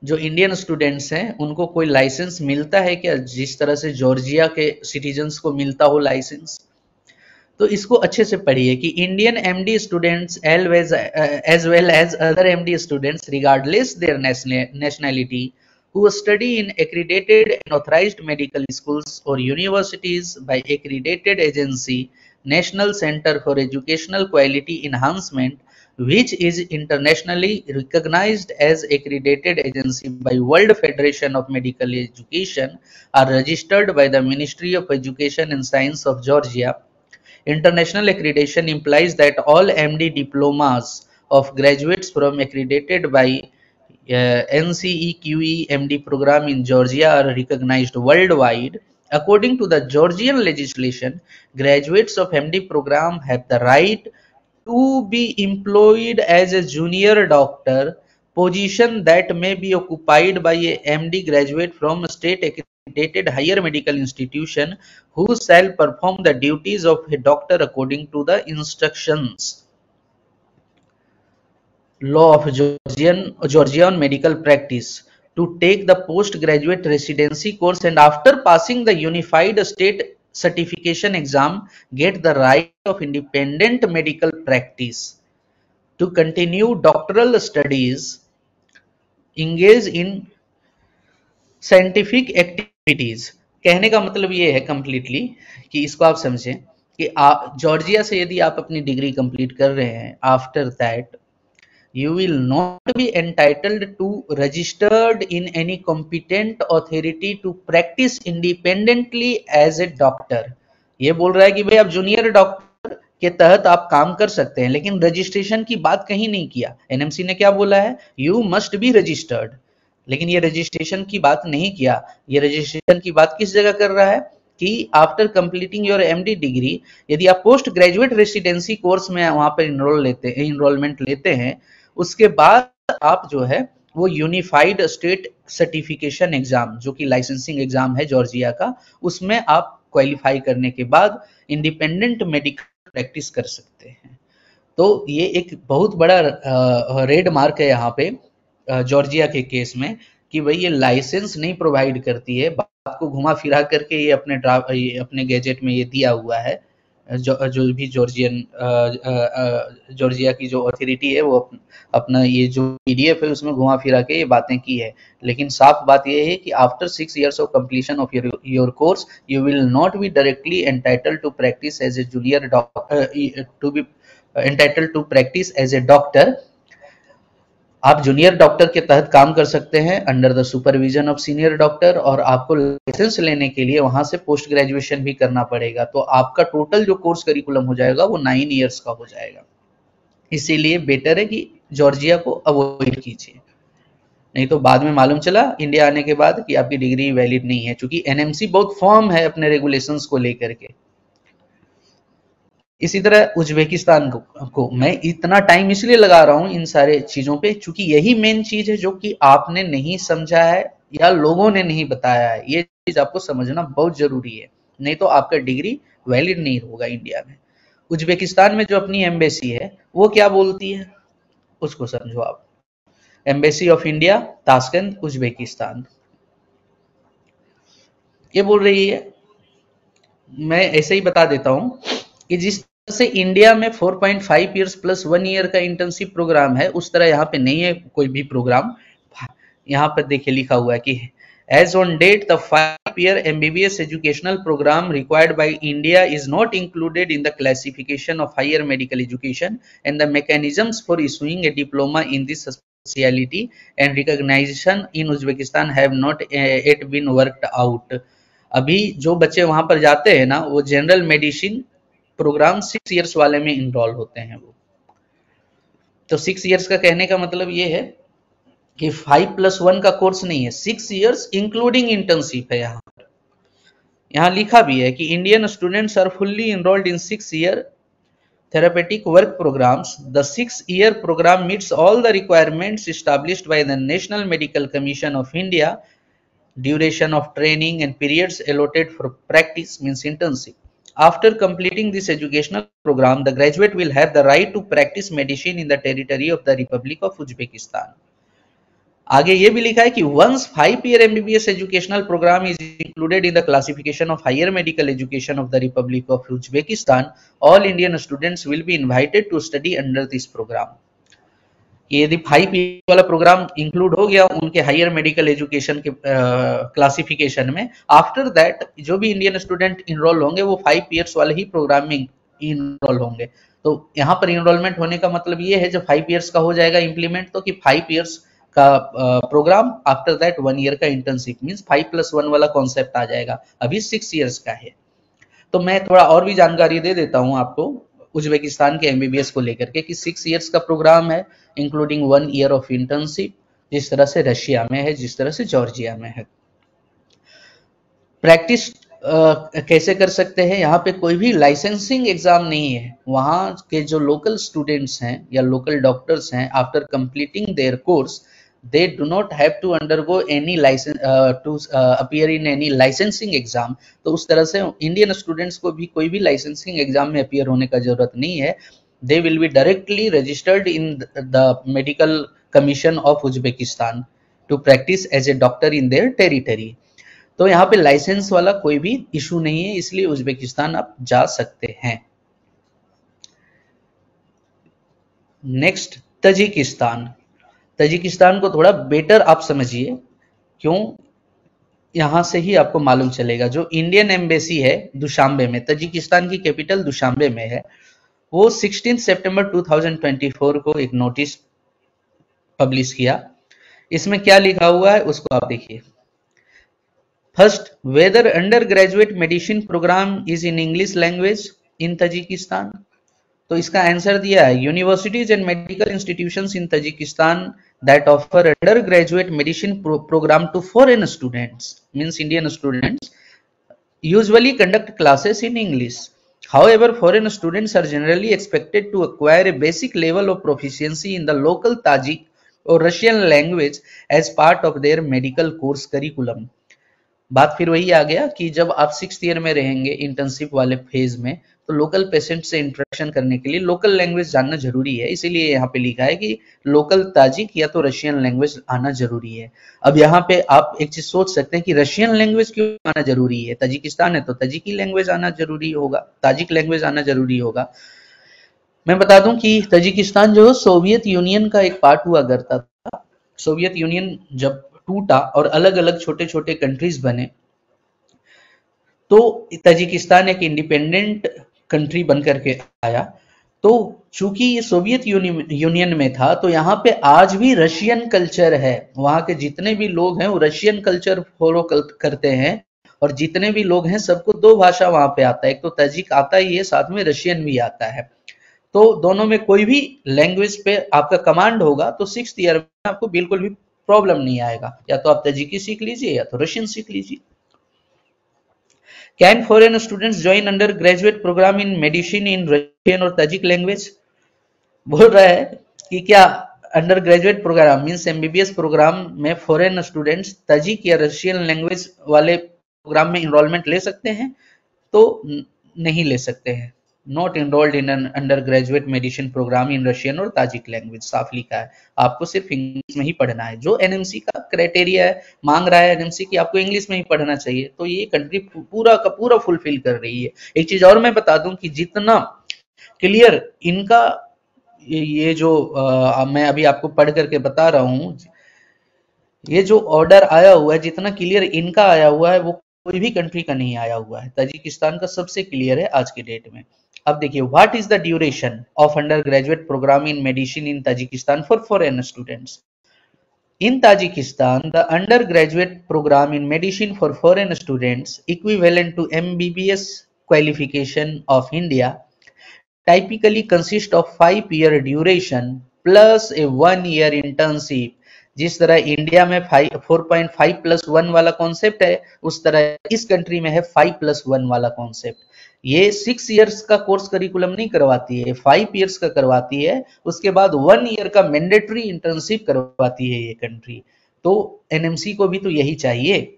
जो Indian students हैं उनको कोई licence मिलता है क्या, जिस तरह से जॉर्जिया के सिटीजन्स को मिलता हो लाइसेंस? तो इसको अच्छे से पढ़िए कि Indian MD students as well as other MD students regardless their nationality who study in accredited and authorized medical schools or universities by accredited agency National Center for Educational Quality Enhancement, which is internationally recognized as accredited agency by World Federation of Medical Education, are registered by the Ministry of Education and Science of Georgia. International accreditation implies that all MD diplomas of graduates from accredited by NCEQE MD program in Georgia are recognized worldwide. According to the Georgian legislation, graduates of MD program have the right to be employed as a junior doctor, position that may be occupied by a MD graduate from a state accredited higher medical institution who shall perform the duties of a doctor according to the instructions. Law of Georgia on medical practice, to take the postgraduate residency course and after passing the unified state certification exam get the right of independent medical practice, to continue doctoral studies, engage in scientific activities. कहने का मतलब ये है completely कि इसको आप समझें कि जॉर्जिया से यदि आप अपनी डिग्री कंप्लीट कर रहे हैं, after that you will not be entitled to registered in any competent authority to practice independently as a doctor। ये बोल रहा है कि भाई आप जूनियर डॉक्टर के तहत आप काम कर सकते हैं, लेकिन रजिस्ट्रेशन की बात कहीं नहीं किया। एनएमसी ने क्या बोला है, यू मस्ट बी रजिस्टर्ड, लेकिन ये रजिस्ट्रेशन की बात नहीं किया। ये रजिस्ट्रेशन की बात किस जगह कर रहा है कि after completing your MD degree, यदि आप पोस्ट ग्रेजुएट रेसिडेंसी कोर्स में वहां पर इनरोलमेंट लेते हैं, उसके बाद आप जो है वो यूनिफाइड स्टेट सर्टिफिकेशन एग्जाम, जो कि लाइसेंसिंग एग्जाम है जॉर्जिया का, उसमें आप क्वालिफाई करने के बाद इंडिपेंडेंट मेडिकल प्रैक्टिस कर सकते हैं। तो ये एक बहुत बड़ा रेड मार्क है यहाँ पे जॉर्जिया के केस में, कि भाई ये लाइसेंस नहीं प्रोवाइड करती है, बात को घुमा फिरा करके ये ये अपने गैजेट में ये दिया हुआ है। जो भी जॉर्जिया की जो अथॉरिटी है वो अपना ये जो पीडीएफ है उसमें घुमा फिरा के ये बातें की है। लेकिन साफ बात ये है कि after 6 years of completion of your course you will not be directly entitled to practice as a junior doctor, to be entitled to practice as a doctor. आप जूनियर डॉक्टर के तहत काम कर सकते हैं under the supervision of senior doctor, और आपको licence लेने के लिए वहां से पोस्ट ग्रेजुएशन भी करना पड़ेगा। तो आपका टोटल जो कोर्स करिकुलम हो जाएगा वो 9 years का हो जाएगा। इसीलिए बेटर है कि जॉर्जिया को अवॉइड कीजिए, नहीं तो बाद में मालूम चला इंडिया आने के बाद कि आपकी डिग्री वैलिड नहीं है, क्योंकि एनएमसी बहुत फर्म है अपने रेगुलेशंस को लेकर के। इसी तरह उज्बेकिस्तान को मैं इतना टाइम इसलिए लगा रहा हूं इन सारे चीजों पे, क्योंकि यही मेन चीज है जो कि आपने नहीं समझा है या लोगों ने नहीं बताया है। ये चीज आपको समझना बहुत जरूरी है, नहीं तो आपका डिग्री वैलिड नहीं होगा इंडिया में। उज्बेकिस्तान में जो अपनी एम्बेसी है वो क्या बोलती है उसको समझो आप। Embassy of India, Tashkent, Uzbekistan, ये बोल रही है, मैं ऐसे ही बता देता हूं कि जिस तरह से इंडिया में 4.5 years प्लस 1 year का इंटर्नशिप प्रोग्राम है, उस तरह यहाँ पे नहीं है कोई भी प्रोग्राम। यहाँ पर देखिए लिखा हुआ है कि as on date the 5-year MBBS educational programme required by India is not included in the classification of higher medical education and the mechanisms for issuing a diploma in this speciality and recognition in Uzbekistan have not yet been worked out. अभी जो बच्चे वहां पर जाते हैं ना, वो general medicine programme 6 years वाले में इनरोल होते हैं वो। तो 6 years का कहने का मतलब ये है कि 5+1 का कोर्स नहीं है, 6 years इंक्लूडिंग इंटर्नशिप है। यहाँ लिखा भी है कि Indian students are fully enrolled in 6-year therapeutic work programs. The 6-year program meets all the requirements established by the National Medical Commission of India. Duration of training and periods allotted for practice means internship. After completing this educational program, the graduate will have the right to practice medicine in the territory of the Republic of Uzbekistan. आगे ये भी लिखा है कि once 5-year MBBS educational program is included in the classification of higher medical education of the Republic of Uzbekistan, all Indian students will be invited to study under this program. यदि 5 year वाला programme include हो गया उनके higher medical education के classification में, after that जो भी Indian student enrol होंगे वो 5 years वाले ही प्रोग्राम में इनरोल होंगे। तो यहाँ पर इनरोलमेंट होने का मतलब ये है जब 5 years का हो जाएगा इम्प्लीमेंट, तो कि 5 years का प्रोग्राम, आफ्टर दैट 1 year का इंटर्नशिप मींस 5+1 वाला कॉन्सेप्ट आ जाएगा। अभी 6 years का है। तो मैं थोड़ा और भी जानकारी दे देता हूं आपको उज्बेकिस्तान के एमबीबीएस को लेकर के कि 6 years का प्रोग्राम है इंक्लूडिंग 1 year ऑफ इंटर्नशिप, जिस तरह से रशिया में है, जिस तरह से जॉर्जिया में है। प्रैक्टिस कैसे कर सकते हैं, यहाँ पे कोई भी लाइसेंसिंग एग्जाम नहीं है। वहाँ के जो लोकल स्टूडेंट्स हैं या लोकल डॉक्टर्स हैं, after completing there course they do not have to undergo any license to appear in any licensing exam। तो उस तरह से इंडियन स्टूडेंट्स को भी कोई भी लाइसेंसिंग एग्जाम में अपीयर होने का जरूरत नहीं है। they will be directly registered in the medical commission of Uzbekistan to practice as a doctor in their territory। तो यहाँ पे लाइसेंस वाला कोई भी इशू नहीं है, इसलिए उज्बेकिस्तान आप जा सकते हैं। Next Tajikistan. तजिकिस्तान को थोड़ा बेटर आप समझिए, क्यों, यहां से ही आपको मालूम चलेगा। जो इंडियन एम्बेसी है दुशांबे में, तजिकिस्तान की कैपिटल दुशांबे में है, वो 16 सितंबर 2024 को एक नोटिस पब्लिश किया। इसमें क्या लिखा हुआ है उसको आप देखिए। First, whether undergraduate medicine programme is in English language in Tajikistan. तो इसका आंसर दिया है, universities and medical institutions in Tajikistan that offer undergraduate medicine program to foreign students means Indian students usually conduct classes in English. However, foreign students are generally expected to acquire a basic level of proficiency in the local Tajik or Russian language as part of their medical course curriculum। बात फिर वही आ गया कि जब आप 6th year में रहेंगे internship वाले फेज में, तो लोकल पेशेंट से इंटरेक्शन करने के लिए लोकल लैंग्वेज जानना जरूरी है, इसीलिए यहाँ पे लिखा है कि लोकल ताजिक या तो रशियन लैंग्वेज आना जरूरी है। अब यहाँ पे आप एक चीज सोच सकते हैं कि रशियन लैंग्वेज क्यों आना जरूरी है, ताजिकिस्तान है तो ताजिकी लैंग्वेज आना जरूरी होगा, ताजिक लैंग्वेज आना जरूरी होगा। मैं बता दूं कि ताजिकिस्तान जो सोवियत यूनियन का एक पार्ट हुआ करता था। सोवियत यूनियन जब टूटा और अलग अलग छोटे छोटे कंट्रीज बने, तो ताजिकिस्तान एक इंडिपेंडेंट कंट्री बन करके आया। तो चूंकि ये सोवियत यूनियन में था, तो यहाँ पे आज भी रशियन कल्चर है, वहां के जितने भी लोग हैं वो रशियन कल्चर फॉलो करते हैं, और जितने भी लोग हैं सबको दो भाषा वहां पे आता है, एक तो ताजिक आता ही है, साथ में रशियन भी आता है। तो दोनों में कोई भी लैंग्वेज पे आपका कमांड होगा तो 6th ईयर में आपको बिल्कुल भी प्रॉब्लम नहीं आएगा, या तो आप ताजिकी सीख लीजिए या तो रशियन सीख लीजिए। Can foreign students join undergraduate programme in medicine in Russian और ताजिक लैंग्वेज? बोल रहा है कि क्या undergraduate programme means MBBS programme में फॉरेन स्टूडेंट्स ताजिक या रशियन लैंग्वेज वाले प्रोग्राम में इनरोलमेंट ले सकते हैं? तो नहीं ले सकते हैं। Not enrolled in an undergraduate medicine programme in Russian और ताजिक लैंग्वेज, साफ लिखा है। आपको सिर्फ इंग्लिश में ही पढ़ना है, जो एनएमसी का क्राइटेरिया है, मांग रहा है एनएमसी कि आपको इंग्लिश में ही पढ़ना चाहिए, तो ये कंट्री पूरा का पूरा फुलफिल कर रही है। एक चीज और मैं बता दूं कि जितना क्लियर इनका ये जो मैं अभी आपको पढ़ करके बता रहा हूं, ये जो ऑर्डर आया हुआ है, जितना क्लियर इनका आया हुआ है वो कोई भी कंट्री का नहीं आया हुआ है। ताजिकिस्तान का सबसे क्लियर है आज के डेट में। अब देखिए, what is the duration of undergraduate programme in medicine in Tajikistan for foreign students? In Tajikistan, the undergraduate program in medicine for foreign students, equivalent to MBBS qualification of India, typically consists of 5-year duration plus a 1-year internship। जिस तरह India में 4.5+1 वाला concept है, उस तरह इस country में है 5+1 वाला कॉन्सेप्ट। ये 6 इयर्स का कोर्स करिकुलम नहीं करवाती है, 5 इयर्स का करवाती है, उसके बाद 1 ईयर का मैंडेटरी इंटर्नशिप करवाती है ये कंट्री। तो एनएमसी को भी तो यही चाहिए।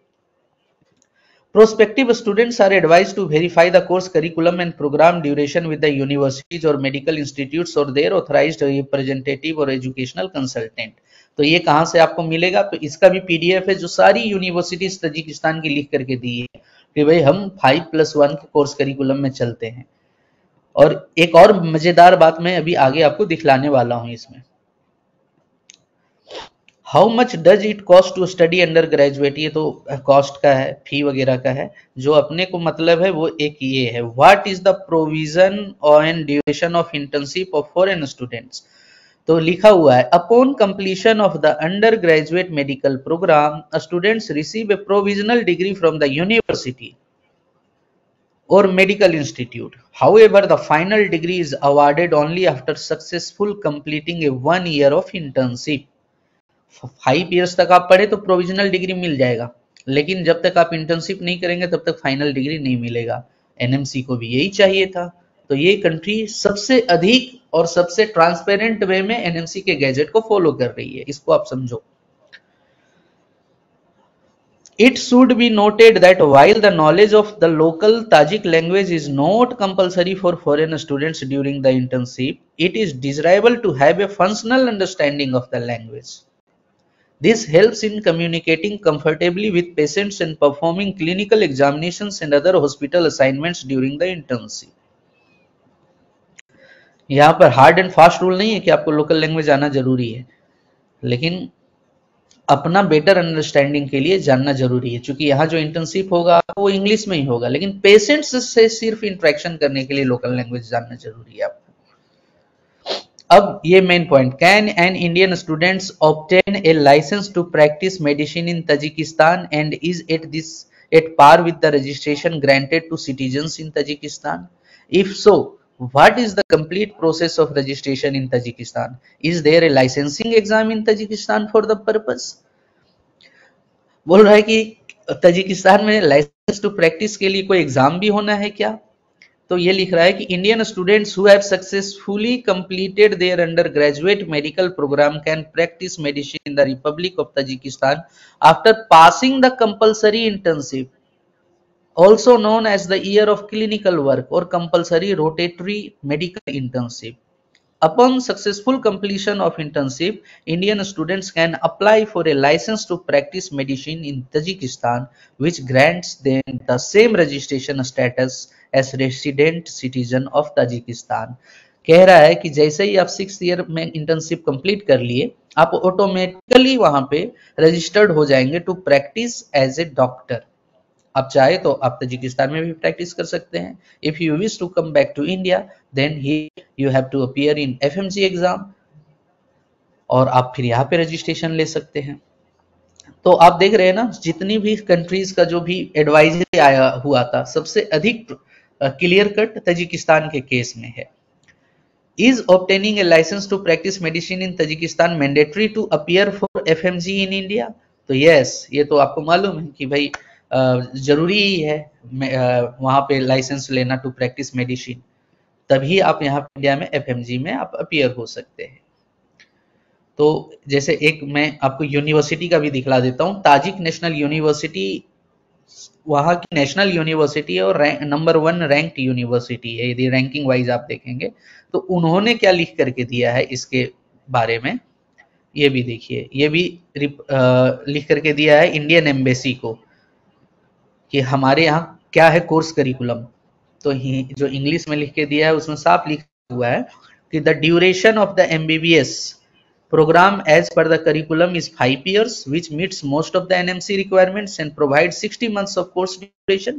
Prospective students are advised to verify the course curriculum and program duration with the universities or medical institutes or their authorized representative or educational consultant। तो ये कहाँ से आपको मिलेगा? तो इसका भी पीडीएफ है जो सारी यूनिवर्सिटीज ताजिकिस्तान की लिख करके दी है कि भाई हम 5+1 के कोर्स करिकुलम में चलते हैं। और एक और मजेदार बात मैं अभी आगे आपको दिखलाने वाला हूं इसमें। How much does it cost to study undergraduate? ये तो कॉस्ट का है, फी वगैरह का है। जो अपने को मतलब है वो एक ये है, what is the provision on duration of internship of foreign students? तो लिखा हुआ है, upon completion of the undergraduate medical programme students receive a provisional degree from the university or medical institute. However, the final degree is awarded only after successful completing a 1 year of internship। 5 years तक आप पढ़े तो provisional degree मिल जाएगा, लेकिन जब तक आप internship नहीं करेंगे तब तक फाइनल डिग्री नहीं मिलेगा। एनएमसी को भी यही चाहिए था। तो ये कंट्री सबसे अधिक और सबसे ट्रांसपेरेंट वे में एनएमसी के गैजेट को फॉलो कर रही है, इसको आप समझो। It should be noted that while the knowledge of the local Tajik language is not compulsory for foreign students during the internship, it is desirable to have a functional understanding of the language. This helps in communicating comfortably with patients and performing clinical examinations and other hospital assignments during the internship। यहाँ पर hard and fast rule नहीं है कि आपको local language आना जरूरी है, लेकिन अपना बेटर अंडरस्टैंडिंग के लिए जानना जरूरी है। क्योंकि यहाँ जो इंटर्नशिप होगा वो इंग्लिश में ही होगा, लेकिन पेशेंट्स से सिर्फ इंटरेक्शन करने के लिए लोकल लैंग्वेज जानना जरूरी है आपको। अब ये main point, can an Indian students obtain a licence to practise medicine in Tajikistan and is at par with the registration granted to citizens in Tajikistan? If so, what is the complete process of registration in Tajikistan? Is there a licensing exam in Tajikistan for the purpose? बोल रहा है कि Tajikistan में licence to practice के लिए कोई exam भी होना है क्या? तो ये लिख रहा है कि Indian students who have successfully completed their undergraduate medical programme can practise medicine in the Republic of Tajikistan after passing the compulsory internship. also known as the year of clinical work or compulsory rotatory medical internship. Upon successful completion of internship, Indian students can apply for a license to practice medicine in Tajikistan, which grants them the same registration status as resident citizen of Tajikistan. कह रहा है कि जैसे ही आप 6 year में internship complete कर लिए, आप ऑटोमेटिकली वहां पे रजिस्टर्ड हो जाएंगे to practice as a doctor. आप चाहे तो आप तजिकिस्तान में भी प्रैक्टिस कर सकते हैं। If you wish to come back to India, then ही you have to appear in FMG exam, और आप फिर यहाँ पे रजिस्ट्रेशन ले सकते हैं। तो आप देख रहे हैं ना, जितनी भी कंट्रीज का जो भी एडवाइजरी आया हुआ था, सबसे अधिक क्लियर कट तजिकिस्तान के केस में है। Is obtaining a license to practice medicine in Tajikistan mandatory to appear for FMG in India? तो yes, ये तो आपको मालूम है कि भाई जरूरी ही है वहां पे लाइसेंस लेना टू प्रैक्टिस मेडिसिन, तभी आप यहाँ इंडिया में एफएमजी में आप अपीयर हो सकते हैं। तो जैसे एक मैं आपको यूनिवर्सिटी का भी दिखला देता हूँ। ताजिक नेशनल यूनिवर्सिटी वहां की नेशनल यूनिवर्सिटी है और नंबर 1 रैंक्ड यूनिवर्सिटी है। यदि रैंकिंग वाइज आप देखेंगे तो उन्होंने क्या लिख करके दिया है इसके बारे में, ये भी देखिए। ये भी लिख करके दिया है इंडियन एम्बेसी को कि हमारे यहाँ क्या है कोर्स करिकुलम। तो जो इंग्लिश में लिख के दिया है उसमें साफ लिखा हुआ है कि the duration of the MBBS program as per the curriculum is 5 years, which meets most of the NMC requirements and provides 60 months of course duration.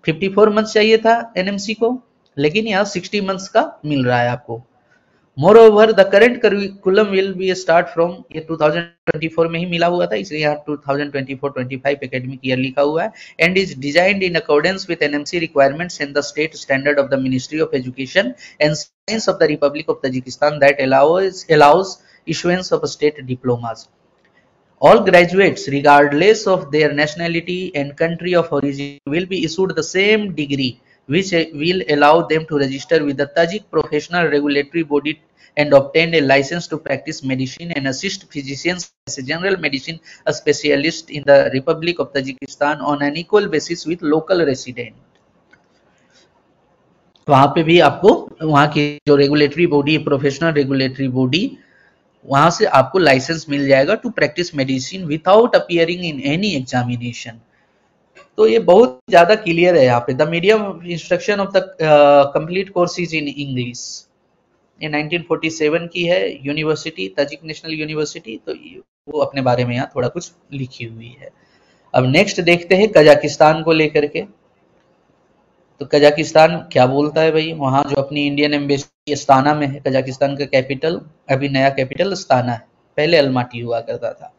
54 months चाहिए था NMC को, लेकिन यहाँ 60 months का मिल रहा है आपको। Moreover, the current curriculum will be start from ये 2024 में ही मिला हुआ था, इसलिए यहाँ 2024-25 academic year लिखा हुआ है, and is designed in accordance with NMC requirements and the state standard of the Ministry of Education and Science of the Republic of Tajikistan that allows issuance of state diplomas. All graduates, regardless of their nationality and country of origin, will be issued the same degree, which will allow them to register with the Tajik Professional Regulatory Body and obtain a license to practice medicine and assist physicians as a general medicine specialist in the Republic of Tajikistan on an equal basis with local resident. वहां पे भी आपको वहां की जो regulatory body, professional regulatory body, वहां से आपको लाइसेंस मिल जाएगा to practise medicine without appearing in any examination. तो ये बहुत ज्यादा क्लियर है यहाँ पे। The medium of instruction of the complete course is in English. ये 1947 की है यूनिवर्सिटी, ताजिक नेशनल यूनिवर्सिटी। तो वो अपने बारे में यहाँ थोड़ा कुछ लिखी हुई है। अब नेक्स्ट देखते हैं कजाकिस्तान को लेकर के। तो कजाकिस्तान क्या बोलता है भाई, वहां जो अपनी इंडियन एम्बेसी अस्ताना में है, कजाकिस्तान का कैपिटल, अभी नया कैपिटल अस्ताना है, पहले अलमाटी हुआ करता था।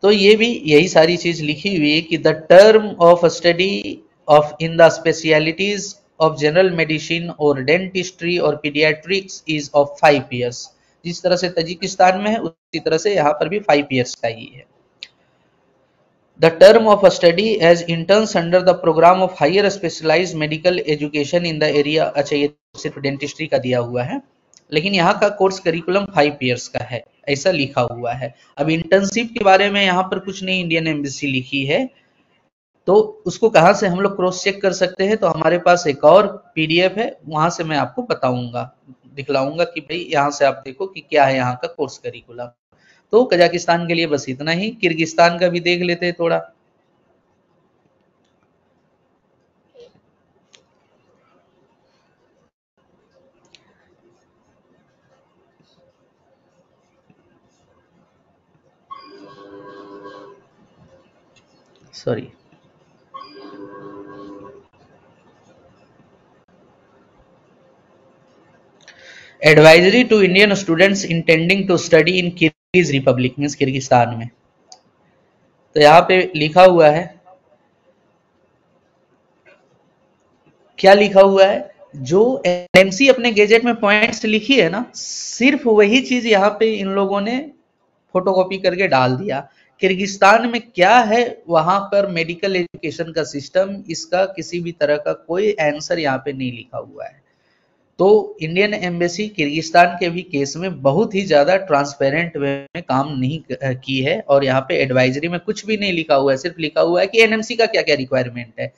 तो ये भी यही सारी चीज लिखी हुई है कि the term of study of in the specialities of general medicine और डेंटिस्ट्री और पीडियाट्रिक्स इज ऑफ 5 years। जिस तरह से तजिकिस्तान में है उसी तरह से यहाँ पर भी 5 years का ही है। The term of study as interns under the program of higher specialized medical education in the area। अच्छा, ये सिर्फ डेंटिस्ट्री का दिया हुआ है, लेकिन यहाँ का कोर्स करिकुलम 5 years का है, ऐसा लिखा हुआ है। अब इंटर्नशिप के बारे में यहाँ पर कुछ नहीं इंडियन एम्बेसी लिखी है, तो उसको कहाँ से हम लोग क्रॉस चेक कर सकते हैं? तो हमारे पास एक और पीडीएफ है, वहां से मैं आपको बताऊंगा, दिखलाऊंगा कि भाई यहाँ से आप देखो कि क्या है यहाँ का कोर्स करिकुलम। तो कजाकिस्तान के लिए बस इतना ही। किर्गिस्तान का भी देख लेते हैं थोड़ा। Sorry, advisory to Indian students intending to study in Kyrgyz Republic, means Kyrgyzstan में। तो यहाँ पे लिखा हुआ है, क्या लिखा हुआ है? जो एनएमसी अपने गेजेट में पॉइंट्स लिखी है ना, सिर्फ वही चीज यहाँ पे इन लोगों ने फोटोकॉपी करके डाल दिया। किर्गिस्तान में क्या है वहां पर मेडिकल एजुकेशन का सिस्टम, इसका किसी भी तरह का कोई आंसर यहाँ पे नहीं लिखा हुआ है। तो इंडियन एम्बेसी किर्गिस्तान के भी केस में बहुत ही ज़्यादा ट्रांसपेरेंट वे में काम नहीं की है, और यहाँ पे एडवाइजरी में कुछ भी नहीं लिखा हुआ है, सिर्फ लिखा हुआ है कि एनएमसी का क्या क्या रिक्वायरमेंट है।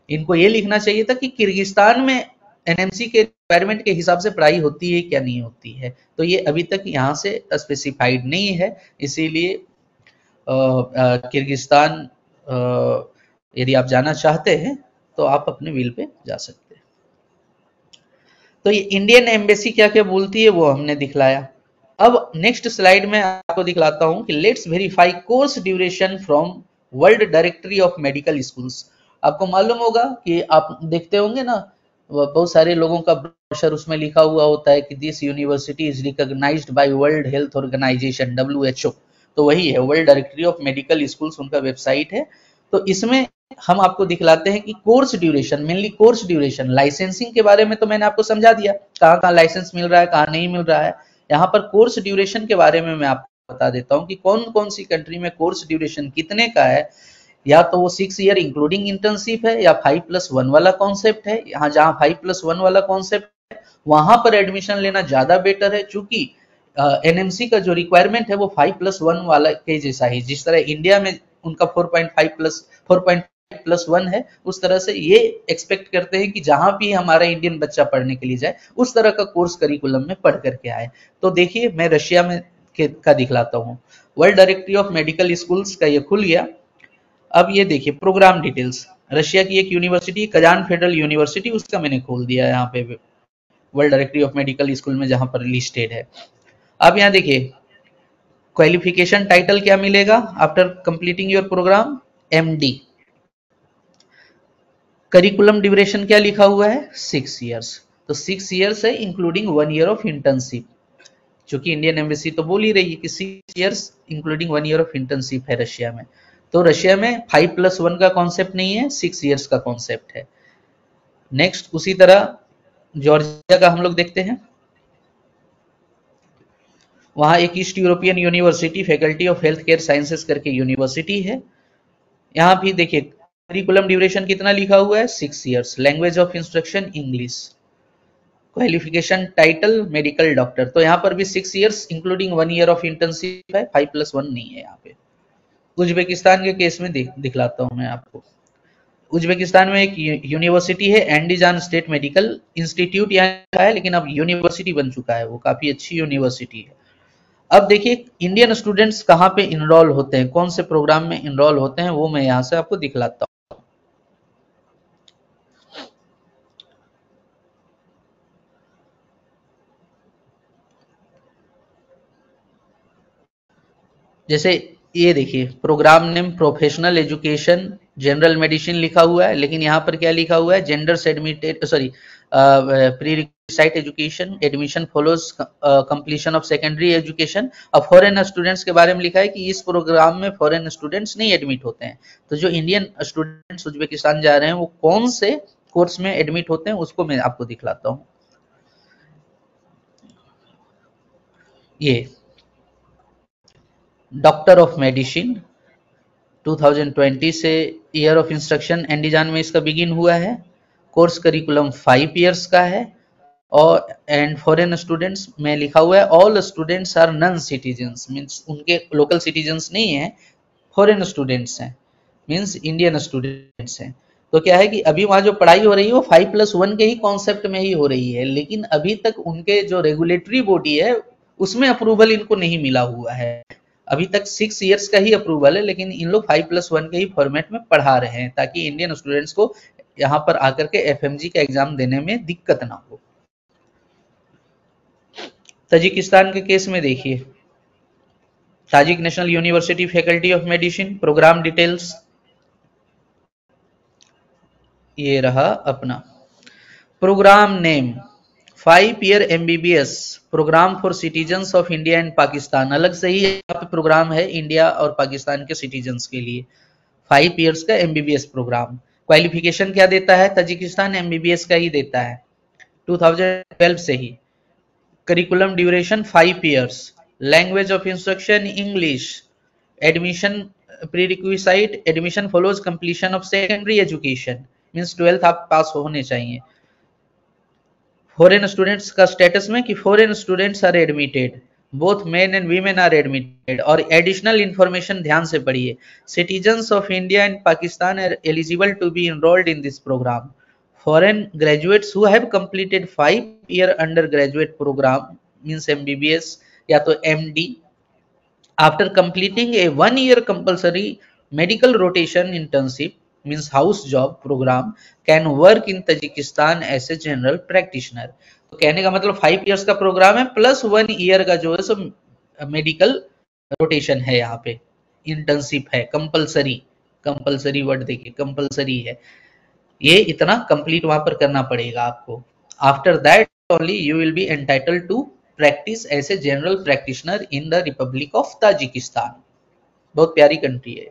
इनको ये लिखना चाहिए था कि किर्गिस्तान में एनएमसी के रिक्वायरमेंट के हिसाब से पढ़ाई होती है क्या नहीं होती है, तो ये अभी तक यहाँ से स्पेसिफाइड नहीं है। इसीलिए किर्गिस्तान यदि आप जाना चाहते हैं तो आप अपने व्हील पे जा सकते हैं। तो ये इंडियन एम्बेसी क्या क्या बोलती है वो हमने दिखलाया। अब नेक्स्ट स्लाइड में आपको दिखलाता हूं कि let's verify course duration from world directory of medical schools. आपको मालूम होगा कि आप देखते होंगे ना, बहुत सारे लोगों का ब्रोशर उसमें लिखा हुआ होता है कि this university is recognised by World Health Organization WHO। तो वही है world directory of medical schools, उनका वेबसाइट है। तो इसमें हम आपको दिखलाते हैं कि course duration, mainly course duration. Licensing के बारे में तो मैंने आपको समझा दिया, कहाँ कहाँ लाइसेंस मिल रहा है कहाँ नहीं मिल रहा है। यहाँ पर कोर्स ड्यूरेशन के बारे में मैं आपको बता देता हूँ कि कौन कौन सी कंट्री में कोर्स ड्यूरेशन कितने का है। या तो वो 6 ईयर इंक्लूडिंग इंटर्नशिप है, या 5+1 वाला कॉन्सेप्ट है। यहाँ जहाँ 5+1 वाला कॉन्सेप्ट है वहां पर एडमिशन लेना ज्यादा बेटर है, चूंकि एनएमसी का जो रिक्वायरमेंट है वो 5+1 वाला के जैसा ही, जिस तरह इंडिया में उनका 4.5+1 है, उस तरह से ये एक्सपेक्ट करते हैं कि जहां भी हमारा इंडियन बच्चा पढ़ने के लिए जाए उस तरह का कोर्स करिकुलम में पढ़ करके आए। तो देखिए मैं रशिया में का दिखलाता हूँ। World directory of medical schools का ये खुल गया। अब ये देखिए प्रोग्राम डिटेल्स। रशिया की एक यूनिवर्सिटी कजान फेडरल यूनिवर्सिटी, उसका मैंने खोल दिया यहाँ पे world directory of medical school में जहां पर लिस्टेड है। अब यहाँ देखिए क्वालिफिकेशन टाइटल क्या मिलेगा after completing your programme, MD। Curriculum duration क्या लिखा हुआ है, 6 ईयर्स। तो 6 ईयर्स है इंक्लूडिंग 1 ईयर ऑफ इंटर्नशिप, क्योंकि इंडियन एम्बेसी तो बोल ही रही है कि 6 years including 1 year of internship है रशिया में। तो रशिया में 5+1 का कॉन्सेप्ट नहीं है, 6 ईयर्स का कॉन्सेप्ट है। नेक्स्ट उसी तरह जॉर्जिया का हम लोग देखते हैं। वहां एक east European university faculty of health care sciences करके यूनिवर्सिटी है। यहाँ भी देखिए करिकुलम ड्यूरेशन कितना लिखा हुआ है, 6 years. Language of instruction English. Qualification title medical doctor. तो यहाँ पर भी 6 years including 1 year of internship है, 5+1 नहीं है यहाँ पे। उज्बेकिस्तान के केस में दिखलाता हूँ मैं आपको। उज्बेकिस्तान में एक यूनिवर्सिटी है एंडीजान स्टेट मेडिकल इंस्टीट्यूट यहाँ है, लेकिन अब यूनिवर्सिटी बन चुका है, वो काफी अच्छी यूनिवर्सिटी है। अब देखिए इंडियन स्टूडेंट्स कहाँ पे इनरोल होते हैं, कौन से प्रोग्राम में इनरोल होते हैं, वो मैं यहाँ से आपको दिखलाता हूँ। जैसे ये देखिए programme name professional education general medicine लिखा हुआ है, लेकिन यहाँ पर क्या लिखा हुआ है, gender admitted sorry pre requisite education admission follows completion of secondary education. अब फॉरेन स्टूडेंट्स के बारे में लिखा है कि इस प्रोग्राम में फॉरेन स्टूडेंट्स नहीं एडमिट होते हैं। तो जो इंडियन स्टूडेंट्स उज्बेकिस्तान जा रहे हैं वो कौन से कोर्स में एडमिट होते हैं उसको मैं आपको दिखलाता हूँ। ये डॉक्टर ऑफ मेडिसिन 2020 से ईयर ऑफ इंस्ट्रक्शन एंडीजान में इसका बिगिन हुआ है। कोर्स करिकुलम 5 ईयर्स का है। और एंड फॉरेन स्टूडेंट्स में लिखा हुआ है all students are non citizens, means उनके लोकल सिटीजन्स नहीं है, फॉरेन स्टूडेंट्स हैं, मीन्स इंडियन स्टूडेंट्स हैं। तो क्या है कि अभी वहां जो पढ़ाई हो रही है वो 5+1 के ही कॉन्सेप्ट में ही हो रही है, लेकिन अभी तक उनके जो रेगुलेटरी बॉडी है उसमें अप्रूवल इनको नहीं मिला हुआ है। अभी तक 6 ईयर्स का ही अप्रूवल है, लेकिन इन लोग 5+1 के ही फॉर्मेट में पढ़ा रहे हैं ताकि इंडियन स्टूडेंट्स को यहाँ पर आकर के FMG का एग्जाम देने में दिक्कत ना हो। ताजिकिस्तान के केस में देखिए Tajik national university faculty of medicine programme details ये रहा अपना programme name 5 year MBBS programme for citizens of India and Pakistan. अलग से ही यहाँ पे प्रोग्राम है इंडिया और पाकिस्तान के सिटीजन्स के लिए, 5 ईयर्स का MBBS प्रोग्राम। क्वालिफिकेशन क्या देता है, ताजिकिस्तान MBBS का ही देता है 2012 से ही। Curriculum duration 5 years. Language of instruction English. Admission prerequisite admission follows completion of secondary education, means 12th आप पास होने चाहिए। फॉरेन स्टूडेंट्स का स्टेटस में कि foreign students are admitted, both men and women are admitted. और एडिशनल इंफॉर्मेशन ध्यान से पढ़िए, citizens of India and Pakistan are eligible to be enrolled in this programme. Foreign graduates who have completed 5 year undergraduate programme means MBBS या तो MD after completing a 1 year compulsory medical rotation internship means house job program can work in Tajikistan as a general practitioner। तो कहने का मतलब 5 years का programme है plus 1 year का जो है सो मेडिकल रोटेशन है, यहाँ पे इंटर्नशिप है, कंपलसरी, कंपलसरी वर्ड देखिए, कंपलसरी है, ये इतना कंप्लीट वहां पर करना पड़ेगा आपको। After that only you will be entitled to practice as a general practitioner in the Republic of Tajikistan. बहुत प्यारी कंट्री है।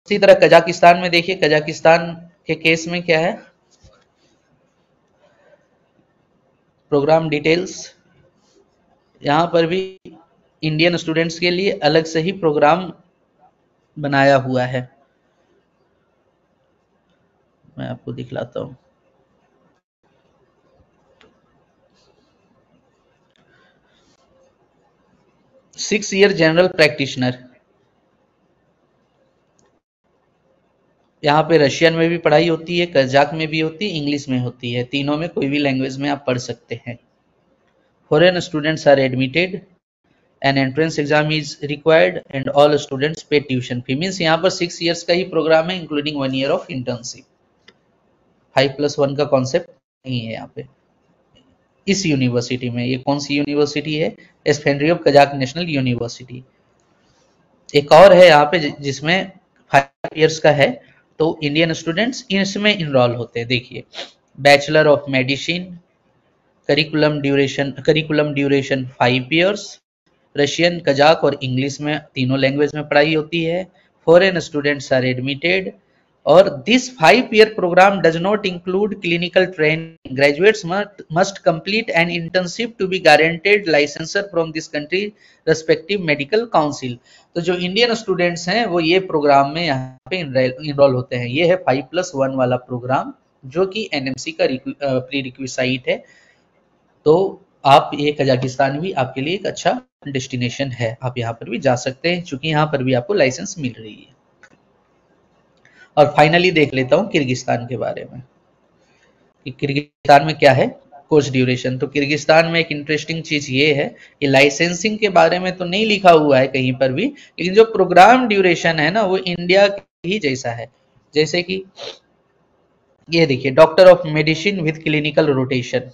इसी तरह कजाकिस्तान में देखिए, कजाकिस्तान के केस में क्या है, प्रोग्राम डिटेल्स, यहां पर भी इंडियन स्टूडेंट्स के लिए अलग से ही प्रोग्राम बनाया हुआ है, मैं आपको दिखलाता हूं। सिक्स ईयर जनरल प्रैक्टिशनर, यहाँ पे रशियन में भी पढ़ाई होती है, कजाक में भी होती है, इंग्लिश में होती है, तीनों में कोई भी लैंग्वेज में आप पढ़ सकते हैं। Foreign students are admitted, an entrance exam is required and all students pay tuition fee. Means यहाँ पर 6 ईयर्स का ही प्रोग्राम है इंक्लूडिंग 1 ईयर ऑफ इंटर्नशिप। 5+1 का कॉन्सेप्ट नहीं है यहाँ पे इस यूनिवर्सिटी में। ये कौन सी यूनिवर्सिटी है, एस्फेंड्री ऑफ कजाक नेशनल यूनिवर्सिटी। एक और है यहाँ पे जिसमें 5 ईयर्स का है, तो इंडियन स्टूडेंट्स इसमें इनरोल होते हैं। देखिए, bachelor of medicine, curriculum duration 5 years, Russian, Kazakh और इंग्लिश में तीनों लैंग्वेज में पढ़ाई होती है। फॉरेन स्टूडेंट्स आर एडमिटेड और this 5 year programme does not include clinical training. Graduates must complete an internship to be guaranteed licensure from this country respective medical council. तो जो इंडियन स्टूडेंट्स हैं वो ये प्रोग्राम में यहाँ पे इनरोल होते हैं। ये है 5+1 वाला प्रोग्राम जो कि एनएमसी का प्री रिक्विसाइट है। तो आप ये कजाकिस्तान भी आपके लिए एक अच्छा डेस्टिनेशन है, आप यहाँ पर भी जा सकते हैं क्योंकि यहाँ पर भी आपको लाइसेंस मिल रही है। और फाइनली देख लेता हूँ किर्गिस्तान के बारे में कि किर्गिस्तान में क्या है कोर्स ड्यूरेशन। तो किर्गिस्तान में एक इंटरेस्टिंग चीज ये है कि लाइसेंसिंग के बारे में तो नहीं लिखा हुआ है कहीं पर भी, लेकिन जो प्रोग्राम ड्यूरेशन है ना वो इंडिया ही जैसा है। जैसे कि ये देखिए, doctor of medicine with clinical rotation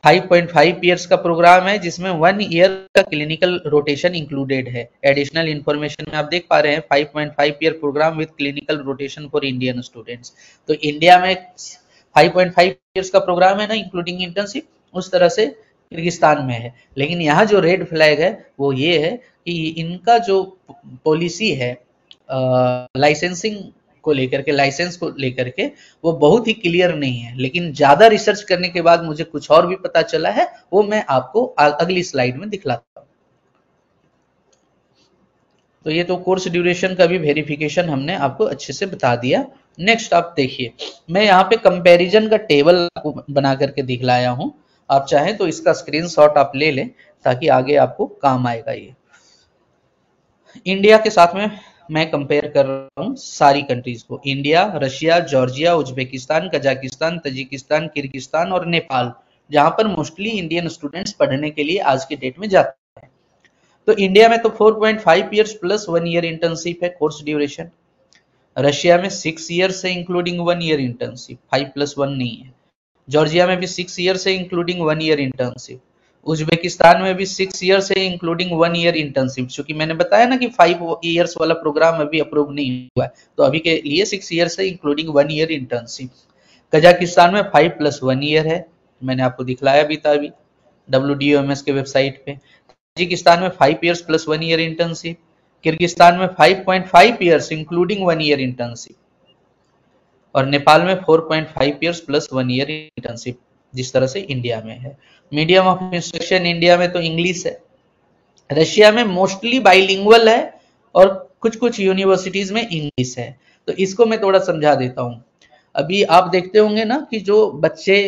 5.5 years का प्रोग्राम है जिसमें 1 ईयर का क्लिनिकल रोटेशन इंक्लूडेड है। एडिशनल इंफॉर्मेशन में आप देख पा रहे हैं 5.5 year programme with clinical rotation for Indian students. तो इंडिया में 5.5 ईयर्स का प्रोग्राम है ना इंक्लूडिंग इंटर्नशिप, उस तरह से किर्गिस्तान में है। लेकिन यहाँ जो रेड फ्लैग है वो ये है कि इनका जो पॉलिसी है लाइसेंसिंग को लेकर के, लाइसेंस को लेकर के, वो बहुत ही क्लियर नहीं है। लेकिन ज्यादा रिसर्च करने के बाद मुझे कुछ और भी पता चला है, वो मैं आपको अगली स्लाइड में दिखलाता हूँ। तो ये तो कोर्स ड्यूरेशन का भी वेरिफिकेशन हमने आपको अच्छे से बता दिया। नेक्स्ट आप देखिए, मैं यहाँ पे कंपैरिजन का टेबल आपको बना करके दिखलाया हूँ। आप चाहें तो इसका स्क्रीनशॉट आप ले लें ताकि आगे आपको काम आएगा। ये इंडिया के साथ में मैं कंपेयर कर रहा हूँ सारी कंट्रीज को, India, Russia, Georgia, Uzbekistan, Kazakhstan, Tajikistan, Kyrgyzstan और नेपाल, जहां पर मोस्टली इंडियन स्टूडेंट्स पढ़ने के लिए आज के डेट में जाते हैं। तो इंडिया में तो 4.5 ईयर्स प्लस 1 ईयर इंटर्नशिप है कोर्स ड्यूरेशन। रशिया में 6 ईयर्स से इंक्लूडिंग 1 ईयर इंटर्नशिप, 5+1 नहीं है। जॉर्जिया में भी 6 ईयर से इंक्लूडिंग 1 ईयर इंटर्नशिप। उज्बेकिस्तान में भी 6 ईयर से इंक्लूडिंग 1 ईयर इंटर्नशिप। क्योंकि मैंने बताया ना कि 5 ईयर्स वाला प्रोग्राम अभी अप्रूव नहीं हुआ है, तो अभी के लिए 6 ईयर से इंक्लूडिंग 1 ईयर इंटर्नशिप। कजाकिस्तान में 5+1 ईयर है, मैंने आपको दिखलाया भी था अभी WDOMS के वेबसाइट पे। तजिकिस्तान में 5 years plus 1 year internship. Kyrgyzstan में 5.5 ईयर्स इंक्लूडिंग 1 ईयर इंटर्नशिप। और नेपाल में 4.5 ईयर्स प्लस 1 ईयर इंटर्नशिप, जिस तरह से इंडिया में है। मीडियम ऑफ इंस्ट्रक्शन इंडिया में तो इंग्लिश है। रशिया में मोस्टली बाइलिंगुअल है और कुछ कुछ यूनिवर्सिटीज में इंग्लिश है। तो इसको मैं थोड़ा समझा देता हूँ। अभी आप देखते होंगे ना कि जो बच्चे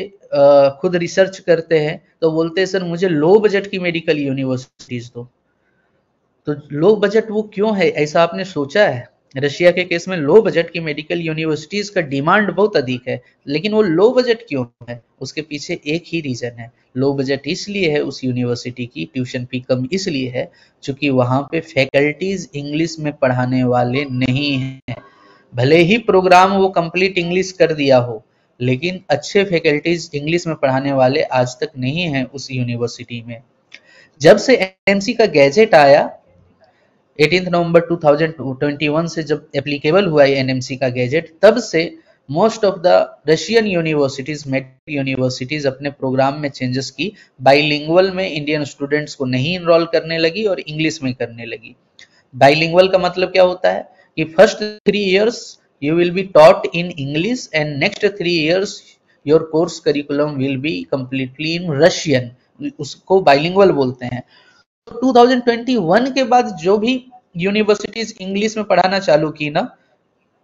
खुद रिसर्च करते हैं तो बोलते हैं सर मुझे लो बजट की मेडिकल यूनिवर्सिटीज दो। तो लो बजट वो क्यों है, ऐसा आपने सोचा है? रशिया के केस में लो बजट की मेडिकल यूनिवर्सिटीज का डिमांड बहुत अधिक है, लेकिन वो लो बजट क्यों है? उसके पीछे एक ही रीजन है। लो बजट इसलिए है उस यूनिवर्सिटी की, ट्यूशन फी कम इसलिए है क्योंकि वहां पे फैकल्टीज इंग्लिश में पढ़ाने वाले नहीं हैं। भले ही प्रोग्राम वो कंप्लीट इंग्लिश कर दिया हो, लेकिन अच्छे फैकल्टीज इंग्लिश में पढ़ाने वाले आज तक नहीं हैं उस यूनिवर्सिटी में। जब से एनएमसी का गैजेट आया 18 नवंबर 2021 से, जब एप्लीकेबल हुआ है एनएमसी का गैजेट, तब से most of the Russian universities, medical universities अपने प्रोग्राम में चेंजेस की। बाइलिंगुअल में इंडियन स्टूडेंट्स को नहीं इनरोल करने लगी और इंग्लिश में करने लगी। बाइलिंगुअल का मतलब क्या होता है कि first 3 years you will be taught in English and next 3 years your course curriculum will be completely in Russian। उसको बाइलिंगुअल बोलते हैं। 2021 के बाद जो भी यूनिवर्सिटीज इंग्लिश में पढ़ाना चालू की ना,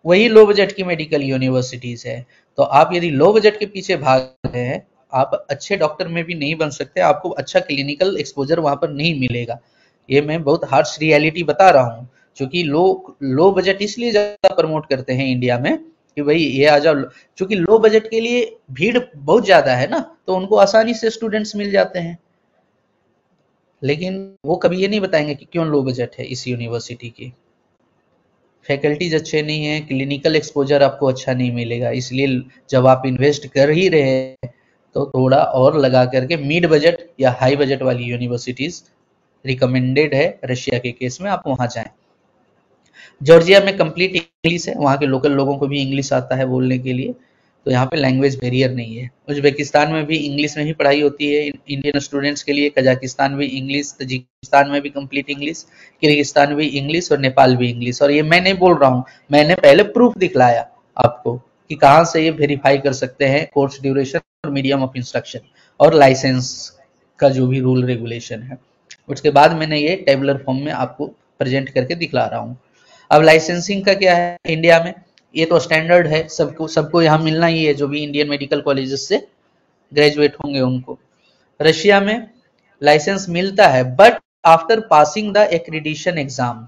वही लो बजट की मेडिकल यूनिवर्सिटीज है। तो आप यदि लो बजट के पीछे भाग रहे हैं, आप अच्छे डॉक्टर में भी नहीं बन सकते, आपको अच्छा क्लिनिकल एक्सपोजर वहां पर नहीं मिलेगा। ये मैं बहुत हार्श रियलिटी बता रहा हूँ, क्योंकि लो बजट इसलिए ज्यादा प्रमोट करते हैं इंडिया में कि भाई ये आ जाओ, क्योंकि लो बजट के लिए भीड़ बहुत ज्यादा है ना, तो उनको आसानी से स्टूडेंट्स मिल जाते हैं। लेकिन वो कभी ये नहीं बताएंगे कि क्यों लो बजट है इस यूनिवर्सिटी की। फैकल्टीज अच्छे नहीं है, क्लिनिकल एक्सपोजर आपको अच्छा नहीं मिलेगा, इसलिए जब आप इन्वेस्ट कर ही रहे हैं तो थोड़ा और लगा करके मिड बजट या हाई बजट वाली यूनिवर्सिटीज रिकमेंडेड है। रशिया के केस में आप वहां जाएं। जॉर्जिया में कंप्लीट इंग्लिश है, वहाँ के लोकल लोगों को भी इंग्लिश आता है बोलने के लिए, तो यहाँ पे लैंग्वेज बैरियर नहीं है। उज्बेकिस्तान में भी इंग्लिश में ही पढ़ाई होती है इंडियन स्टूडेंट्स के लिए। कजाकिस्तान में इंग्लिश, तजिकिस्तान में भी कंप्लीट इंग्लिश, किर्गिस्तान भी इंग्लिश और नेपाल भी इंग्लिश। और ये मैं नहीं बोल रहा हूँ, मैंने पहले प्रूफ दिखलाया आपको कि कहाँ से ये वेरीफाई कर सकते हैं कोर्स ड्यूरेशन और मीडियम ऑफ इंस्ट्रक्शन और लाइसेंस का जो भी रूल रेगुलेशन है। उसके बाद मैंने ये टेबुलर फॉर्म में आपको प्रेजेंट करके दिखला रहा हूँ। अब लाइसेंसिंग का क्या है इंडिया में, ये तो स्टैंडर्ड है, सबको यहाँ मिलना ही है, जो भी इंडियन मेडिकल कॉलेजेस से ग्रेजुएट होंगे उनको। रशिया में लाइसेंस मिलता है but after passing the accreditation exam.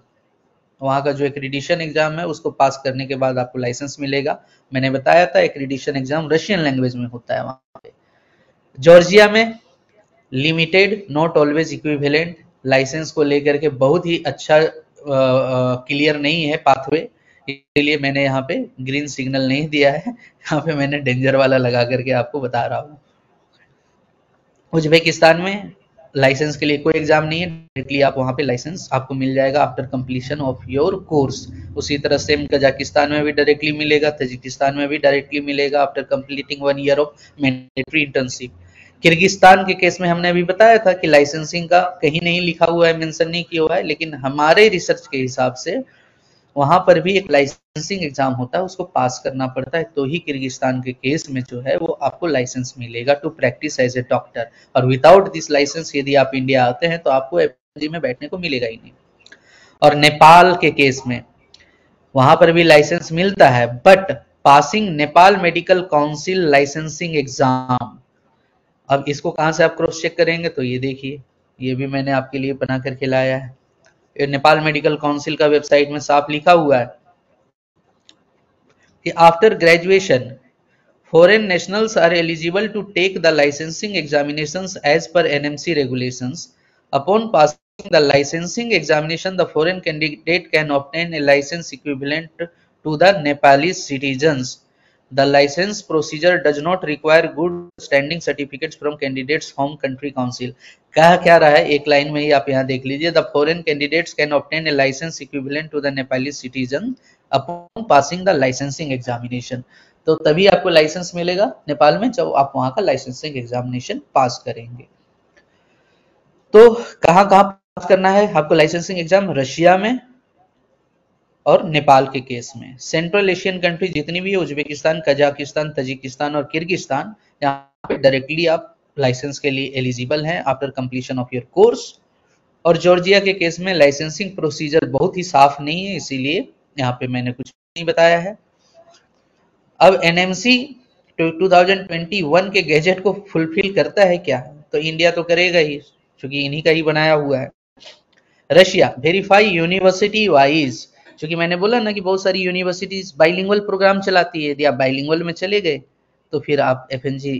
वहाँ का जो एक्रीडिशन एग्जाम है उसको पास करने के बाद आपको लाइसेंस मिलेगा। मैंने बताया था एक्रीडिशन एग्जाम रशियन लैंग्वेज में होता है वहाँ पे। जॉर्जिया में limited, not always equivalent, licence को लेकर के बहुत ही अच्छा क्लियर नहीं है पाथवे, इसलिए मैंने यहाँ पे ग्रीन सिग्नल नहीं दिया है, यहाँ पे मैंने डेंजर वाला लगा करके आपको बता रहा हूँ। उज्बेकिस्तान में लाइसेंस के लिए कोई एग्जाम नहीं है, डायरेक्टली आप वहाँ पे लाइसेंस आपको मिल जाएगा after completion of your course. उसी तरह सेम कजाकिस्तान में भी डायरेक्टली मिलेगा, तजिकिस्तान में भी डायरेक्टली मिलेगा after completing 1 year of mandatory internship. Kyrgyzstan के केस में हमने अभी बताया था कि लाइसेंसिंग का कहीं नहीं लिखा हुआ है, मेंशन नहीं किया हुआ है, लेकिन हमारे रिसर्च के हिसाब से वहां पर भी एक लाइसेंसिंग एग्जाम होता है, उसको पास करना पड़ता है, तो ही किर्गिस्तान के केस में जो है वो आपको लाइसेंस मिलेगा to practice as a doctor. और विदाउट दिस लाइसेंस यदि आप इंडिया आते हैं तो आपको एफजी में बैठने को मिलेगा ही नहीं। और नेपाल के केस में वहां पर भी लाइसेंस मिलता है but passing Nepal medical council licensing exam. अब इसको कहां से आप क्रॉस चेक करेंगे, तो ये देखिए, ये भी मैंने आपके लिए बना करके लाया है। नेपाल मेडिकल काउंसिल का वेबसाइट में साफ लिखा हुआ है कि after graduation foreign nationals are eligible to take the licensing examinations as per NMC regulations. Upon passing the licensing examination, the foreign candidate can obtain a license equivalent to the Nepalese citizens. The license procedure does not require good standing certificates from candidates' home country council. कहा क्या रहा है एक line में ही आप यहाँ देख लीजिए, the foreign candidates can obtain a license equivalent to the Nepalese citizen upon passing the licensing examination. तो तभी आपको लाइसेंस मिलेगा नेपाल में जब आप वहां का लाइसेंसिंग एग्जामिनेशन पास करेंगे। तो कहाँ कहाँ पास करना है आपको लाइसेंसिंग एग्जाम? रशिया में और नेपाल के केस में। सेंट्रल एशियन कंट्री जितनी भी है, उज्बेकिस्तान, कजाकिस्तान, तजिकिस्तान और किर्गिस्तान, यहाँ पे डायरेक्टली आप लाइसेंस के लिए एलिजिबल हैं after completion of your course. और जॉर्जिया के केस में लाइसेंसिंग प्रोसीजर बहुत ही साफ नहीं है, इसीलिए यहाँ पे मैंने कुछ नहीं बताया है। अब एनएमसी 2021 के गैजेट को फुलफिल करता है क्या? तो इंडिया तो करेगा ही, क्योंकि इन्हीं का ही बनाया हुआ है। रशिया वेरीफाई यूनिवर्सिटी वाइज, क्योंकि मैंने बोला ना कि बहुत सारी यूनिवर्सिटीज बाइलिंगुअल प्रोग्राम चलाती है। यदि आप बाइलिंगुअल में चले गए तो फिर आप एफएनजी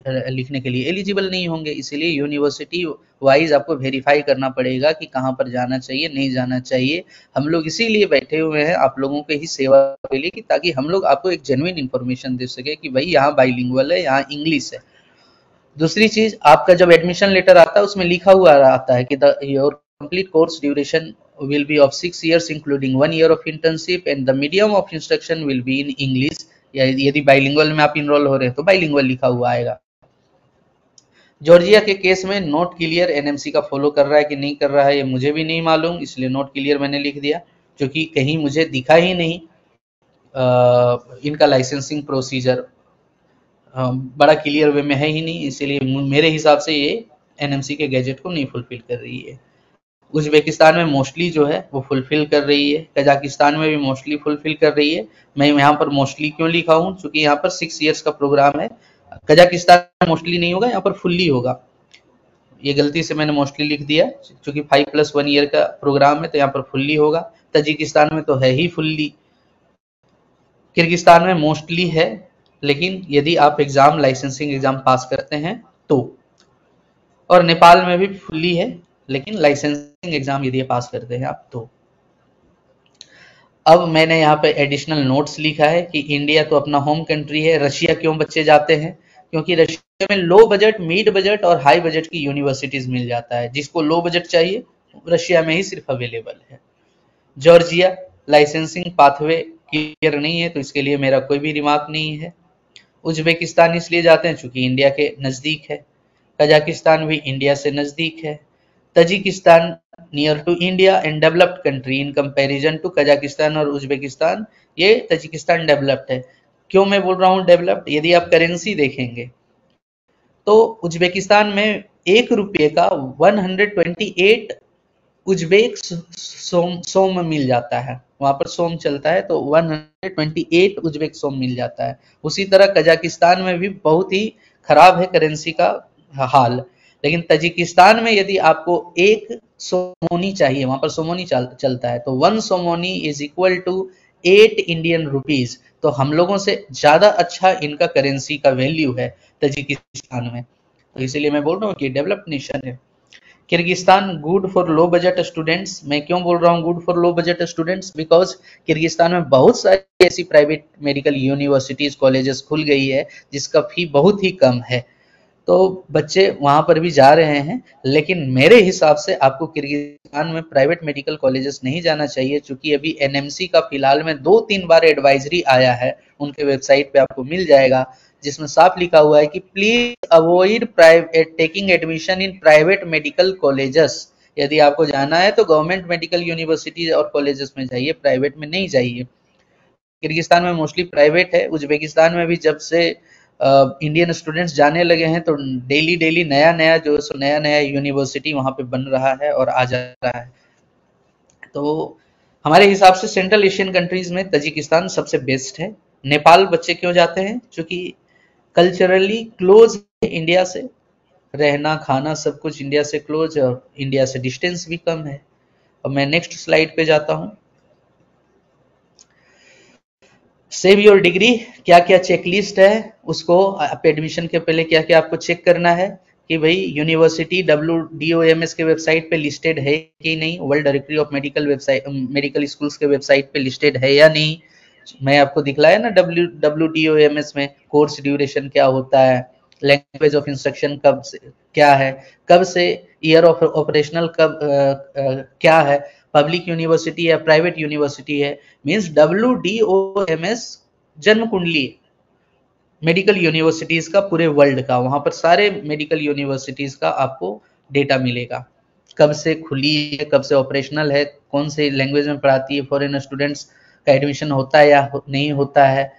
लिखने के लिए एलिजिबल नहीं होंगे, इसीलिए यूनिवर्सिटी वाइज आपको वेरीफाई करना पड़ेगा कि कहाँ पर जाना चाहिए, नहीं जाना चाहिए। हम लोग इसीलिए बैठे हुए हैं आप लोगों के ही सेवा के लिए, कि ताकि हम लोग आपको एक जेन्युइन इन्फॉर्मेशन दे सके कि भाई यहाँ बाइलिंगुअल है, यहाँ इंग्लिश है। दूसरी चीज, आपका जब एडमिशन लेटर आता है उसमें लिखा हुआ आता है कि your complete course duration will be of 6 years including 1 year of internship and the medium of instruction will be in English। या यदि बाइलिंगुअल में आप इनरोल हो रहे हैं तो बाइलिंगुअल लिखा हुआ आएगा। जॉर्जिया के केस में नोट क्लियर एनएमसी का फॉलो कर रहा है कि नहीं कर रहा है ये मुझे भी नहीं मालूम, इसलिए नोट क्लियर मैंने लिख दिया, क्योंकि कहीं मुझे दिखा ही नहीं इनका लाइसेंसिंग प्रोसीजर बड़ा क्लियर वे में है ही नहीं, इसीलिए मेरे हिसाब से ये एनएमसी के गैजेट को नहीं फुलफिल कर रही है। उज्बेकिस्तान में मोस्टली जो है वो फुलफिल कर रही है, कजाकिस्तान में भी मोस्टली फुलफिल कर रही है। मैं यहाँ पर मोस्टली क्यों लिखा हूँ, क्योंकि यहाँ पर 6 इयर्स का प्रोग्राम है। कजाकिस्तान में मोस्टली नहीं होगा, यहाँ पर फुल्ली होगा। ये गलती से मैंने मोस्टली लिख दिया, क्योंकि 5+1 ईयर का प्रोग्राम है तो यहाँ पर फुल्ली होगा। तजिकिस्तान में तो है ही फुल्ली। किर्गिस्तान में मोस्टली है, लेकिन यदि आप एग्जाम लाइसेंसिंग एग्जाम पास करते हैं तो। और नेपाल में भी फुल्ली है, लेकिन लाइसेंसिंग एग्जाम यदि पास करते हैं आप तो। अब मैंने यहाँ पे एडिशनल नोट्स लिखा है कि इंडिया तो अपना होम कंट्री है, रशिया क्यों बच्चे जाते हैं? क्योंकि रशिया में लो बजट, मिड बजट और हाई बजट की यूनिवर्सिटीज मिल जाता है। जिसको लो बजट चाहिए रशिया में ही सिर्फ अवेलेबल है। जॉर्जिया लाइसेंसिंग पाथवे क्लियर नहीं है, तो इसके लिए मेरा कोई भी रिमार्क नहीं है। उज्बेकिस्तान इसलिए जाते हैं क्योंकि इंडिया के नजदीक है। कजाकिस्तान भी इंडिया से नजदीक है। Tajikistan near to India and developed country in comparison to Kazakhstan और उज्बेकिस्तान। ये तजिकिस्तान डेवलप्ड है। क्यों मैं बोल रहा हूँ डेवलप्ड? यदि आप करेंसी देखेंगे तो उज्बेकिस्तान में ₹1 का 128 उज्बेक सोम मिल जाता है। वहां पर सोम चलता है तो 128 उज्बेक सोम मिल जाता है। उसी तरह कजाकिस्तान में भी बहुत ही खराब है करेंसी का हाल। लेकिन तजिकिस्तान में यदि आपको 1 सोमोनी चाहिए, वहां पर सोमोनी चलता है, तो 1 somoni is equal to 8 Indian rupees. तो हम लोगों से ज्यादा अच्छा इनका करेंसी का वैल्यू है तजिकिस्तान में। तो इसीलिए मैं बोल रहा हूँ कि डेवलप्ड नेशन है। Kyrgyzstan good for low budget students. मैं क्यों बोल रहा हूँ good for low budget students? Because Kyrgyzstan में बहुत सारी ऐसी प्राइवेट मेडिकल यूनिवर्सिटीज कॉलेजेस खुल गई है जिसका फी बहुत ही कम है, तो बच्चे वहां पर भी जा रहे हैं। लेकिन मेरे हिसाब से आपको किर्गिस्तान में प्राइवेट मेडिकल कॉलेजेस नहीं जाना चाहिए, क्योंकि अभी एनएमसी का फिलहाल में 2-3 बार एडवाइजरी आया है, उनके वेबसाइट पे आपको मिल जाएगा, जिसमें साफ लिखा हुआ है कि please avoid taking admission in private medical colleges. यदि आपको जाना है तो गवर्नमेंट मेडिकल यूनिवर्सिटी और कॉलेजेस में जाइए, प्राइवेट में नहीं जाइए। किर्गिस्तान में मोस्टली प्राइवेट है। उज्बेकिस्तान में भी जब से इंडियन स्टूडेंट्स जाने लगे हैं तो डेली डेली नया नया जो नया नया यूनिवर्सिटी वहां पे बन रहा है और आ जा रहा है। तो हमारे हिसाब से सेंट्रल एशियन कंट्रीज में तजिकिस्तान सबसे बेस्ट है। नेपाल बच्चे क्यों जाते हैं? क्योंकि कल्चरली क्लोज है इंडिया से, रहना खाना सब कुछ इंडिया से क्लोज है और इंडिया से डिस्टेंस भी कम है। अब मैं नेक्स्ट स्लाइड पे जाता हूँ। सेव योर डिग्री, क्या क्या चेकलिस्ट है उसको आप एडमिशन के पहले क्या क्या आपको चेक करना है कि भाई यूनिवर्सिटी WDOMS के वेबसाइट पे लिस्टेड है कि नहीं, world directory of medical website medical schools के वेबसाइट पे लिस्टेड है या नहीं। मैं आपको दिखलाया ना WDOMS में कोर्स ड्यूरेशन क्या होता है, लैंग्वेज ऑफ इंस्ट्रक्शन कब से क्या है, कब से ईयर ऑफ ऑपरेशनल कब क्या है, पब्लिक यूनिवर्सिटी या प्राइवेट यूनिवर्सिटी है। मींस WDOMS जन्म कुंडली मेडिकल यूनिवर्सिटीज का पूरे वर्ल्ड का, वहां पर सारे मेडिकल यूनिवर्सिटीज का आपको डेटा मिलेगा, कब से खुली है, कब से ऑपरेशनल है, कौन से लैंग्वेज में पढ़ाती है, फॉरेन स्टूडेंट्स का एडमिशन होता है या नहीं होता है,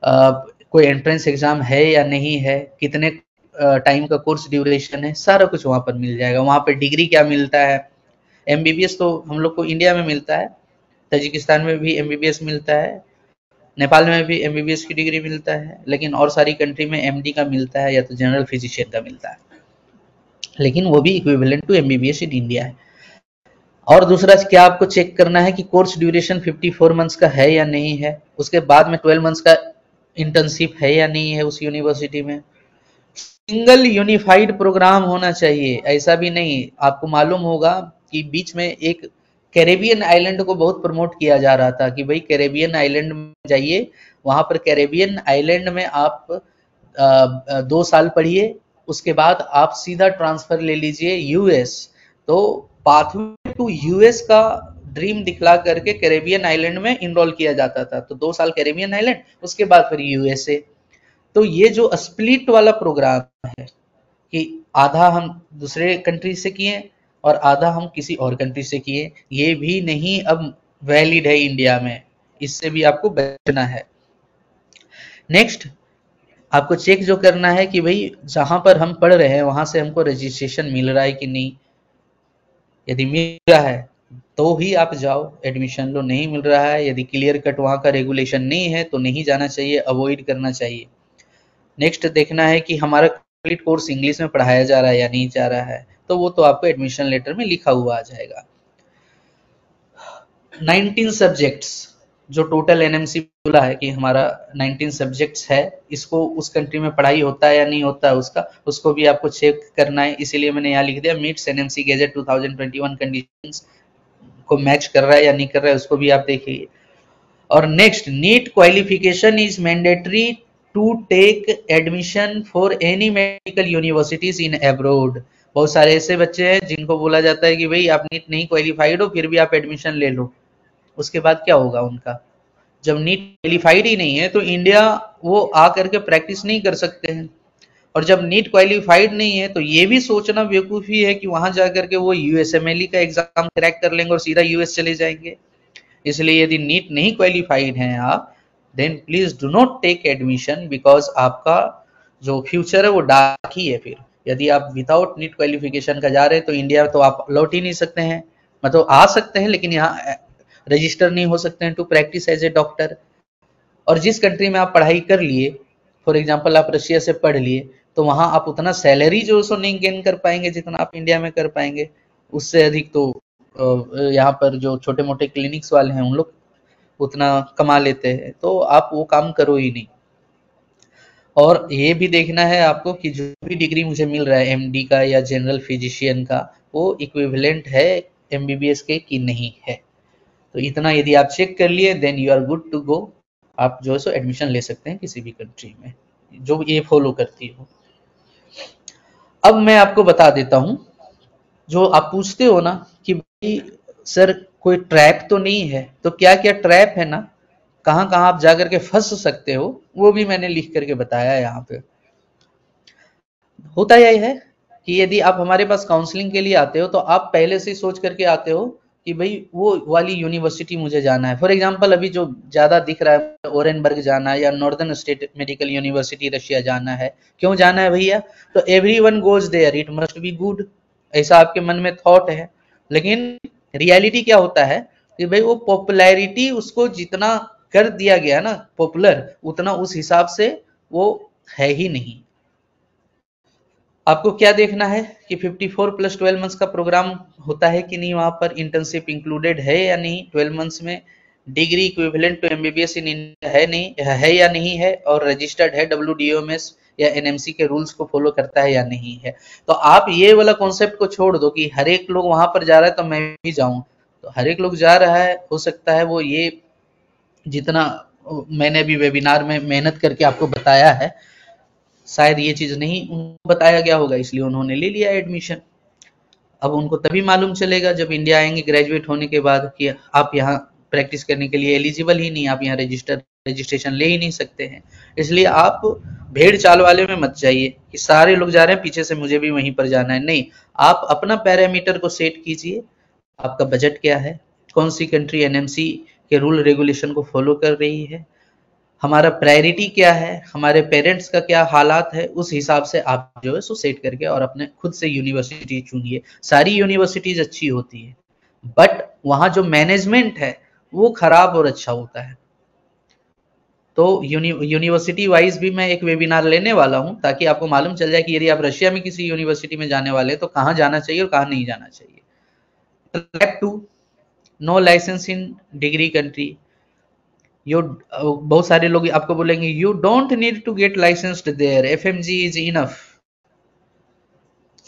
कोई एंट्रेंस एग्जाम है या नहीं है, कितने टाइम का कोर्स ड्यूरेशन है, सारा कुछ वहां पर मिल जाएगा। वहां पर डिग्री क्या मिलता है, MBBS तो हम लोग को इंडिया में मिलता है, तजिकिस्तान में भी MBBS मिलता है, नेपाल में भी एमबीबीएस की डिग्री मिलता है, लेकिन और सारी कंट्री में एमडी का मिलता है या तो जनरल फिजिशियन का मिलता है, लेकिन वो भी equivalent to MBBS in India है। और दूसरा क्या आपको चेक करना है कि कोर्स ड्यूरेशन 54 मंथ्स का है या नहीं है, उसके बाद में 12 मंथ्स का इंटर्नशिप है या नहीं है उस यूनिवर्सिटी में, सिंगल यूनिफाइड प्रोग्राम होना चाहिए। ऐसा भी नहीं, आपको मालूम होगा कि बीच में एक कैरेबियन आइलैंड को बहुत प्रमोट किया जा रहा था कि भाई कैरेबियन आइलैंड में जाइए, वहां पर कैरेबियन आइलैंड में आप 2 साल पढ़िए, उसके बाद आप सीधा ट्रांसफर ले लीजिए यूएस। तो पाथवे टू यूएस का ड्रीम दिखला करके कैरेबियन आइलैंड में इनरोल किया जाता था, तो 2 साल कैरेबियन आइलैंड, उसके बाद फिर यूएसए। तो ये जो स्प्लिट वाला प्रोग्राम है कि आधा हम दूसरे कंट्री से किए और आधा हम किसी और कंट्री से किए, ये भी नहीं अब वैलिड है इंडिया में, इससे भी आपको बचना है। नेक्स्ट आपको चेक जो करना है कि भाई जहां पर हम पढ़ रहे हैं वहां से हमको रजिस्ट्रेशन मिल रहा है कि नहीं, यदि मिल रहा है तो ही आप जाओ, एडमिशन लो, नहीं मिल रहा है, यदि क्लियर कट वहां का रेगुलेशन नहीं है तो नहीं जाना चाहिए, अवॉइड करना चाहिए। नेक्स्ट देखना है कि हमारा कंप्लीट कोर्स इंग्लिश में पढ़ाया जा रहा है या नहीं जा रहा है, तो वो तो आपको एडमिशन लेटर में लिखा हुआ आ जाएगा। 19 सब्जेक्ट्स जो टोटल एनएमसी बोला है कि हमारा 19 सब्जेक्ट्स है, इसको उस कंट्री में पढ़ाई होता है या नहीं होता है उसको भी आपको चेक करना है, इसीलिए मैंने यहाँ लिख दिया मीट्स एनएमसी गैजेट 2021 कंडीशंस को मैच कर रहा है या नहीं कर रहा है, उसको भी आप देखिए। और next, NEET qualification is mandatory to take admission for any medical universities in abroad. बहुत सारे ऐसे बच्चे हैं जिनको बोला जाता है कि भाई आप नीट नहीं क्वालिफाइड हो फिर भी आप एडमिशन ले लो, उसके बाद क्या होगा उनका, जब नीट क्वालिफाइड ही नहीं है तो इंडिया वो आ करके प्रैक्टिस नहीं कर सकते हैं, और जब नीट क्वालिफाइड नहीं है तो ये भी सोचना बेवकूफ़ी है कि वहां जाकर के वो यूएसएमएलई का एग्जाम क्रैक कर लेंगे और सीधा यूएस चले जाएंगे। इसलिए यदि नीट नहीं क्वालिफाइड हैं आप, then please do not take admission, because आपका जो फ्यूचर है वो डार्क ही है। फिर यदि आप विदाउट नीट क्वालिफिकेशन का जा रहे हैं तो इंडिया तो आप लौट ही नहीं सकते हैं, मतलब आ सकते हैं लेकिन यहाँ रजिस्टर नहीं हो सकते हैं to practice as a doctor. और जिस कंट्री में आप पढ़ाई कर लिए, फॉर एग्जाम्पल आप रशिया से पढ़ लिए, तो वहां आप उतना सैलरी जो सो नहीं गेन कर पाएंगे जितना आप इंडिया में कर पाएंगे, उससे अधिक तो यहाँ पर जो छोटे मोटे क्लिनिक्स वाले हैं उन लोग उतना कमा लेते हैं, तो आप वो काम करो ही नहीं। और ये भी देखना है आपको कि जो भी डिग्री मुझे मिल रहा है एमडी का या जनरल फिजिशियन का, वो इक्विवेलेंट है एमबीबीएस के कि नहीं है। तो इतना यदि आप चेक कर लिए then you are good to go, आप जो है सो एडमिशन ले सकते हैं किसी भी कंट्री में जो ये फॉलो करती हो। अब मैं आपको बता देता हूं, जो आप पूछते हो ना कि भाई सर कोई ट्रैप तो नहीं है, तो क्या क्या ट्रैप है ना, कहां कहां आप जाकर के फंस सकते हो, वो भी मैंने लिख करके बताया। यहाँ पे होता यही है कि यदि आप हमारे पास काउंसलिंग के लिए आते हो तो आप पहले से सोच करके आते हो कि भाई वो वाली यूनिवर्सिटी मुझे जाना है। फॉर एग्जांपल अभी जो ज्यादा दिख रहा है ओरेनबर्ग जाना है या northern state medical university Russia जाना है, क्यों जाना है भैया, तो everyone goes there, it must be good, ऐसा आपके मन में थॉट है। लेकिन रियलिटी क्या होता है कि भाई वो पॉपुलैरिटी उसको जितना कर दिया गया ना पॉपुलर, उतना उस हिसाब से वो है ही नहीं। आपको क्या देखना है कि 54 प्लस 12 मंथ्स का प्रोग्राम होता है कि नहीं, वहां पर इंटर्नशिप इंक्लूडेड है या नहीं 12 मंथ्स में, degree equivalent to MBBS in India है नहीं है या नहीं है, और रजिस्टर्ड है डब्ल्यूडीओएमएस या एनएमसी के रूल्स को फॉलो करता है या नहीं है। तो आप ये वाला कॉन्सेप्ट को छोड़ दो कि हर एक लोग वहां पर जा रहा है तो मैं भी जाऊं, तो हर एक लोग जा रहा है, हो सकता है वो ये जितना मैंने अभी वेबिनार में मेहनत करके आपको बताया है शायद ये चीज नहीं उनको बताया गया होगा, इसलिए उन्होंने ले लिया एडमिशन। अब उनको तभी मालूम चलेगा जब इंडिया आएंगे ग्रेजुएट होने के बाद कि आप यहाँ प्रैक्टिस करने के लिए एलिजिबल ही नहीं, आप यहाँ रजिस्ट्रेशन ले ही नहीं सकते हैं। इसलिए आप भेड़ चाल वाले में मत जाइए कि सारे लोग जा रहे हैं पीछे से मुझे भी वहीं पर जाना है, नहीं। आप अपना पैरामीटर को सेट कीजिए, आपका बजट क्या है, कौन सी कंट्री एनएमसी के रूल रेगुलेशन को फॉलो कर रही है, हमारा प्रायोरिटी क्या है, हमारे पेरेंट्स का क्या हालात है, उस हिसाब से आप जो है सो सेट करके और अपने खुद से यूनिवर्सिटी चुनिए। सारी यूनिवर्सिटीज अच्छी होती है बट वहां जो मैनेजमेंट है वो खराब और अच्छा होता है। तो यूनिवर्सिटी वाइज भी मैं एक वेबिनार लेने वाला हूं, ताकि आपको मालूम चल जाए कि यदि आप रशिया में किसी यूनिवर्सिटी में जाने वाले हैं तो कहाँ जाना चाहिए और कहाँ नहीं जाना चाहिए। Step 2, no license in degree country. You बहुत सारे लोग आपको बोलेंगे you don't need to get licensed there, FMG is enough.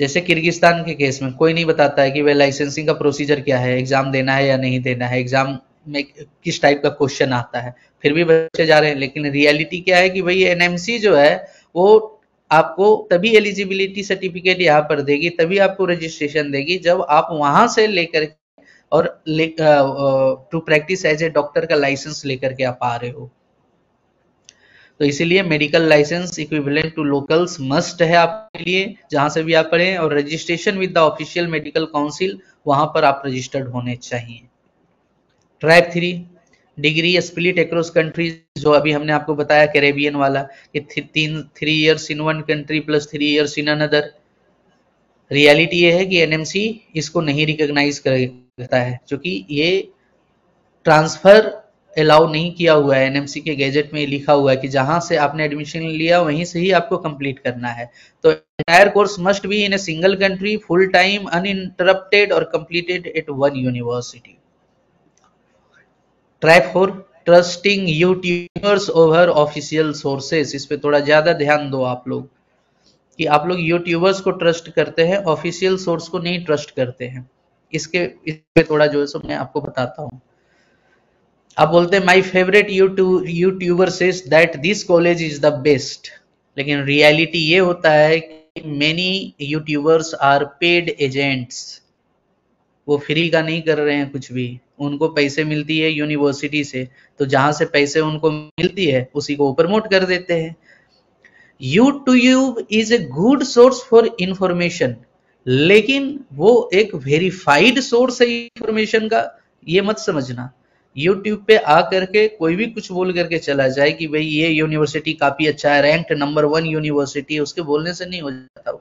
जैसे किर्गिस्तान के केस में कोई नहीं बताता है कि वह लाइसेंसिंग का प्रोसीजर क्या है, एग्जाम देना है या नहीं देना है, एग्जाम में किस टाइप का क्वेश्चन आता है, फिर भी बच्चे जा रहे हैं। लेकिन रियलिटी क्या है कि भाई एनएमसी जो है वो आपको तभी एलिजिबिलिटी सर्टिफिकेट यहाँ पर देगी, तभी आपको रजिस्ट्रेशन देगी जब आप वहां से लेकर और to practice as a doctor का लाइसेंस लेकर के आप आ रहे हो। तो इसीलिए medical license equivalent to locals must है आपके लिए जहां से भी आप पढ़ें, और registration with the official medical council, वहां पर आप रजिस्टर्ड होने चाहिए। Track 3, degree split across countries, जो अभी हमने आपको बताया कैरेबियन वाला कि 3 years in one country plus 3 years in another. Reality ये है कि एनएमसी इसको नहीं रिकॉग्नाइज करता है, क्योंकि ये ट्रांसफर अलाउ नहीं किया हुआ है। एनएमसी के गैजेट में लिखा हुआ है कि जहां से आपने एडमिशन लिया वहीं से ही आपको कंप्लीट करना है। तो entire course must be in a single country, full time, uninterrupted और completed at one university. Track 4, trusting YouTubers over official sources. इस पे थोड़ा ज्यादा ध्यान दो आप लोग, कि आप लोग यूट्यूबर्स को ट्रस्ट करते हैं, ऑफिशियल सोर्स को नहीं ट्रस्ट करते हैं। इस पे थोड़ा जो है सो मैं आपको बताता हूँ। आप बोलते हैं my favourite YouTuber says that this college is the best, लेकिन रियलिटी ये होता है कि many YouTubers are paid agents. वो फ्री का नहीं कर रहे हैं कुछ भी, उनको पैसे मिलती है यूनिवर्सिटी से, तो जहां से पैसे उनको मिलती है उसी को प्रमोट कर देते हैं। YouTube is a good source for information, लेकिन वो एक वेरीफाइड सोर्स है इंफॉर्मेशन का, ये मत समझना। यूट्यूब पे आकर के कोई भी कुछ बोल करके चला जाए कि भाई ये यूनिवर्सिटी काफी अच्छा है, रैंक्ड नंबर 1 यूनिवर्सिटी है, उसके बोलने से नहीं हो जाता वो।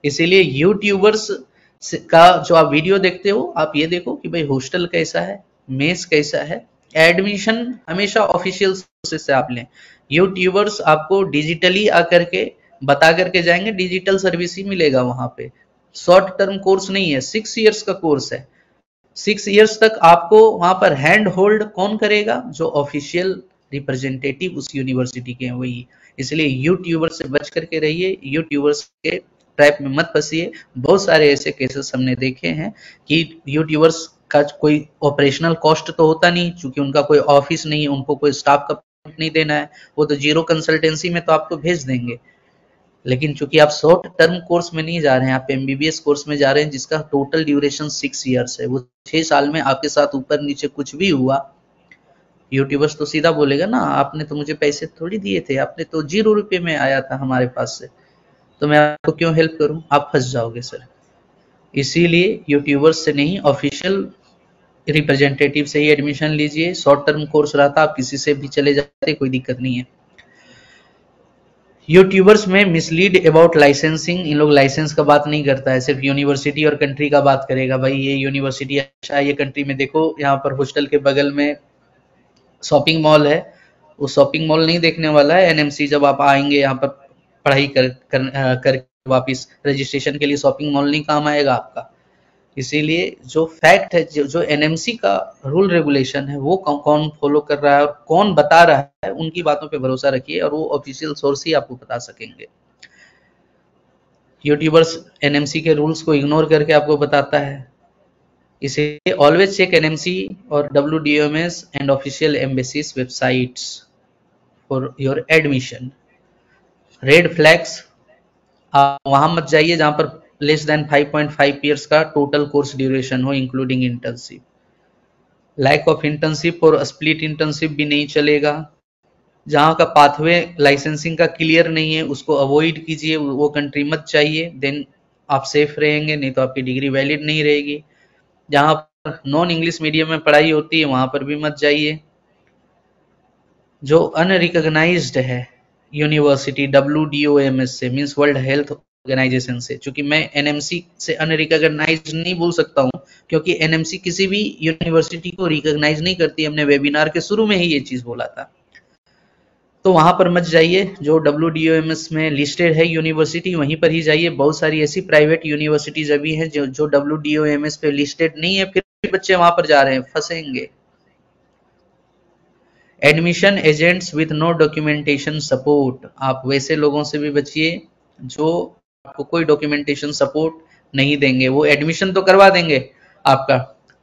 इसीलिए यूट्यूबर्स का जो आप वीडियो देखते हो, आप ये देखो कि भाई हॉस्टल कैसा है, मेस कैसा है, एडमिशन हमेशा ऑफिशियल सोर्सेज से आप लें। यूट्यूबर्स आपको डिजिटली आकर के बता करके जाएंगे, डिजिटल सर्विस ही मिलेगा वहां पे। शॉर्ट टर्म कोर्स नहीं है, 6 इयर्स का कोर्स है। 6 इयर्स तक आपको वहां पर हैंड होल्ड कौन करेगा? जो ऑफिशियल रिप्रेजेंटेटिव उस यूनिवर्सिटी के हैं वही। इसलिए यूट्यूबर से बच करके रहिए, यूट्यूबर्स के ट्रैप में मत फंसिए। बहुत सारे ऐसे केसेस हमने देखे हैं कि यूट्यूबर्स का कोई ऑपरेशनल कॉस्ट तो होता नहीं, क्योंकि उनका कोई ऑफिस नहीं है, उनको कोई स्टाफ का नहीं देना है, वो तो जीरो कंसल्टेंसी में तो आपको भेज देंगे। लेकिन चूंकि आप शॉर्ट टर्म कोर्स में नहीं जा रहे हैं, आप एमबीबीएस कोर्स में जा रहे हैं जिसका टोटल ड्यूरेशन 6 इयर्स है, वो 6 साल में आपके साथ ऊपर नीचे कुछ भी हुआ, यूट्यूबर्स तो सीधा बोलेगा ना, आपने तो मुझे पैसे थोड़ी दिए थे, आपने तो 0 रुपए में आया था हमारे पास से, तो मैं आपको क्यों हेल्प करूं? आप फंस जाओगे सर। इसीलिए यूट्यूबर्स से नहीं, ऑफिशियल रिप्रेजेंटेटिव से ही एडमिशन लीजिए। शॉर्ट टर्म कोर्स रहता आप किसी से भी चले जाते, कोई दिक्कत नहीं है। यूट्यूबर्स में मिसलीड अबाउट लाइसेंसिंग, इन लोग लाइसेंस का बात नहीं करता है, सिर्फ यूनिवर्सिटी और कंट्री का बात करेगा। भाई ये यूनिवर्सिटी अच्छा है, ये कंट्री में देखो यहाँ पर हॉस्टल के बगल में शॉपिंग मॉल है, वो शॉपिंग मॉल नहीं देखने वाला है एनएमसी। जब आप आएंगे यहाँ पर पढ़ाई कर वापिस रजिस्ट्रेशन के लिए, शॉपिंग मॉल नहीं काम आएगा आपका। इसीलिए जो फैक्ट है, जो एनएमसी का रूल रेगुलेशन है, वो कौन फॉलो कर रहा है और कौन बता रहा है, उनकी बातों पे भरोसा रखिए, और वो ऑफिशियल सोर्स ही आपको बता सकेंगे। यूट्यूबर्स एनएमसी के रूल्स को इग्नोर करके आपको बताता है, इसीलिए ऑलवेज चेक एनएमसी और WDOMS and official embassies websites for your admission. Red flags, आप वहां मत जाइए जहां पर लेस देन 5.5 ईयर्स का टोटल कोर्स ड्यूरेशन हो including internship. Lack of internship और स्प्लिट इंटर्नशिप भी नहीं चलेगा। जहां का पाथवे लाइसेंसिंग का क्लियर नहीं है उसको अवॉइड कीजिए, वो कंट्री मत चाहिए, देन आप सेफ रहेंगे, नहीं तो आपकी डिग्री वैलिड नहीं रहेगी। जहां पर नॉन इंग्लिश मीडियम में पढ़ाई होती है वहां पर भी मत जाइए। जो अनरिकॉग्नाइज्ड है यूनिवर्सिटी WDOMS से, मींस वर्ल्ड हेल्थ ऑर्गेनाइजेशन से, क्योंकि मैं एनएमसी से अनरिकॉग्नाइज्ड नहीं बोल सकता हूं, क्योंकि एनएमसी किसी भी यूनिवर्सिटी को रिकॉग्नाइज नहीं करती। हमने वेबिनार के शुरू में ही ये चीज बोला था। तो वहां पर मत जाइए, जो WDOMS में लिस्टेड है यूनिवर्सिटी वहीं पर ही जाइए। बहुत सारी ऐसी प्राइवेट यूनिवर्सिटीज अभी हैं जो WDOMS पे लिस्टेड नहीं है, फिर भी बच्चे वहां पर जा रहे हैं, फंसेंगे। Admission agents with no documentation support, आप वैसे लोगों से भी बचिए जो आपको कोई डॉक्यूमेंटेशन सपोर्ट नहीं देंगे। वो एडमिशन तो करवा देंगे आपका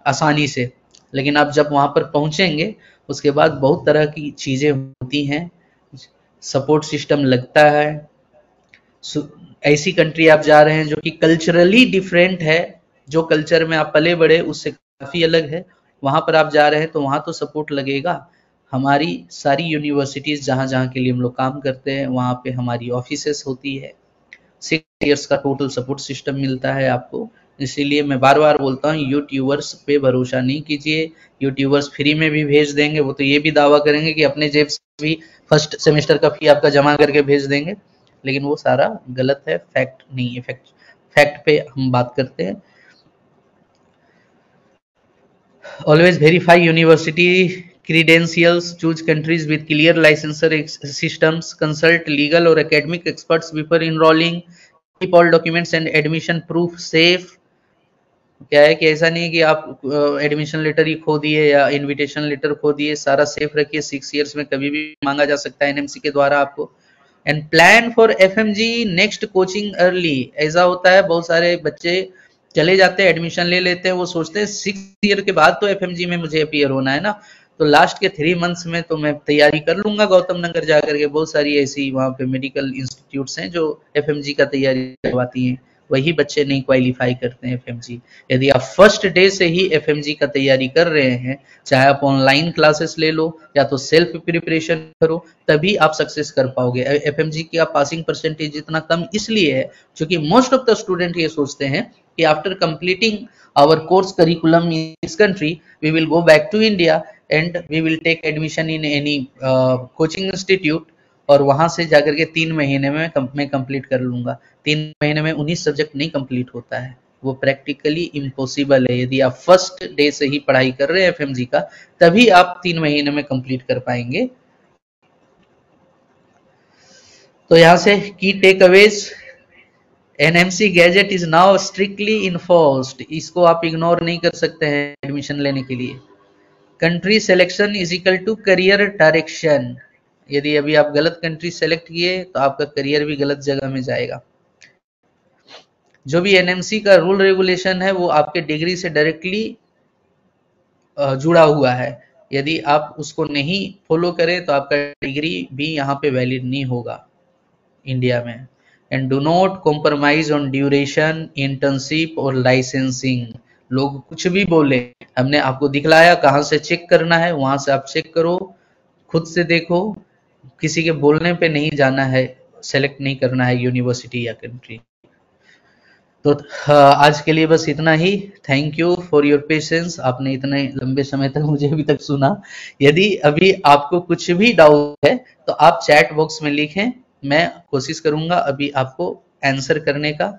आसानी से, लेकिन आप जब वहां पर पहुंचेंगे उसके बाद बहुत तरह की चीजें होती हैं, सपोर्ट सिस्टम लगता है। ऐसी कंट्री आप जा रहे हैं जो कि कल्चरली डिफरेंट है, जो कल्चर में आप पले बड़े उससे काफी अलग है, वहां पर आप जा रहे हैं तो वहां तो सपोर्ट लगेगा। हमारी सारी यूनिवर्सिटीज जहां जहां के लिए हम लोग काम करते हैं वहां पे हमारी ऑफिसेस होती है, 6 इयर्स का टोटल सपोर्ट सिस्टम मिलता है आपको। इसीलिए मैं बार बार बोलता हूँ यूट्यूबर्स पे भरोसा नहीं कीजिए। यूट्यूबर्स फ्री में भी भेज देंगे, वो तो ये भी दावा करेंगे कि अपने जेब से भी फर्स्ट सेमेस्टर का फी आपका जमा करके भेज देंगे, लेकिन वो सारा गलत है, फैक्ट नहीं है। फैक्ट पे हम बात करते हैं। Always verify university credentials, choose countries with clear licensure systems, consult legal or academic experts before enrolling, keep all documents and admission proof safe। क्या है कि ऐसा नहीं है कि आप एडमिशन लेटर ही खो दिए या इनविटेशन लेटर खो दिए, सारा सेफ रखिए। 6 इयर्स में कभी भी मांगा जा सकता है एनएमसी के द्वारा आपको। And plan for FMG next coaching early, ऐसा होता है बहुत सारे बच्चे चले जाते हैं, एडमिशन ले लेते हैं, वो सोचते हैं 6 ईयर के बाद तो एफएमजी में मुझे अपीयर होना है ना, तो लास्ट के 3 मंथ्स में तो मैं तैयारी कर लूंगा गौतम नगर जाकर के। बहुत सारी ऐसी वहां पे मेडिकल इंस्टीट्यूट्स हैं जो एफएमजी का तैयारी करवाती हैं, वही बच्चे नहीं क्वालिफाई करते हैं एफएमजी। यदि आप फर्स्ट डे से ही एफएमजी का तैयारी कर रहे हैं, चाहे आप ऑनलाइन क्लासेस ले लो या तो सेल्फ प्रिपरेशन करो, तभी आप सक्सेस कर पाओगे। एफएमजी की पासिंग परसेंटेज इतना कम इसलिए है क्योंकि मोस्ट ऑफ द स्टूडेंट ये सोचते हैं कि after completing our course curriculum in this country we will go back to India and we will take admission in any coaching institute, और वहां से जाकर के 3 महीने में मैं कंप्लीट कर लूंगा। 3 महीने में 19 सब्जेक्ट नहीं कंप्लीट होता है, वो प्रैक्टिकली इम्पॉसिबल है। यदि आप फर्स्ट डे से ही पढ़ाई कर रहे हैं एफएमजी का, तभी आप 3 महीने में कंप्लीट कर पाएंगे। तो यहां से key takeaways, NMC gazette is now strictly enforced, इसको आप इग्नोर नहीं कर सकते हैं एडमिशन लेने के लिए। Country selection is equal to career direction, यदि अभी आप गलत कंट्री सेलेक्ट किए तो आपका करियर भी गलत जगह में जाएगा। जो भी एनएमसी का रूल रेगुलेशन है वो आपके डिग्री से डायरेक्टली जुड़ा हुआ है, यदि आप उसको नहीं फॉलो करें तो आपका डिग्री भी यहाँ पे वैलिड नहीं होगा इंडिया में। And do not compromise on duration, internship और लाइसेंसिंग। लोग कुछ भी बोले, हमने आपको दिखलाया कहाँ से चेक करना है, वहां से आप चेक करो, खुद से देखो, किसी के बोलने पे नहीं जाना है, सेलेक्ट नहीं करना है यूनिवर्सिटी या कंट्री। तो आज के लिए बस इतना ही। Thank you for your patience, आपने इतने लंबे समय तक मुझे अभी तक सुना। यदि अभी आपको कुछ भी डाउट है तो आप चैट बॉक्स में लिखें, मैं कोशिश करूंगा अभी आपको आंसर करने का।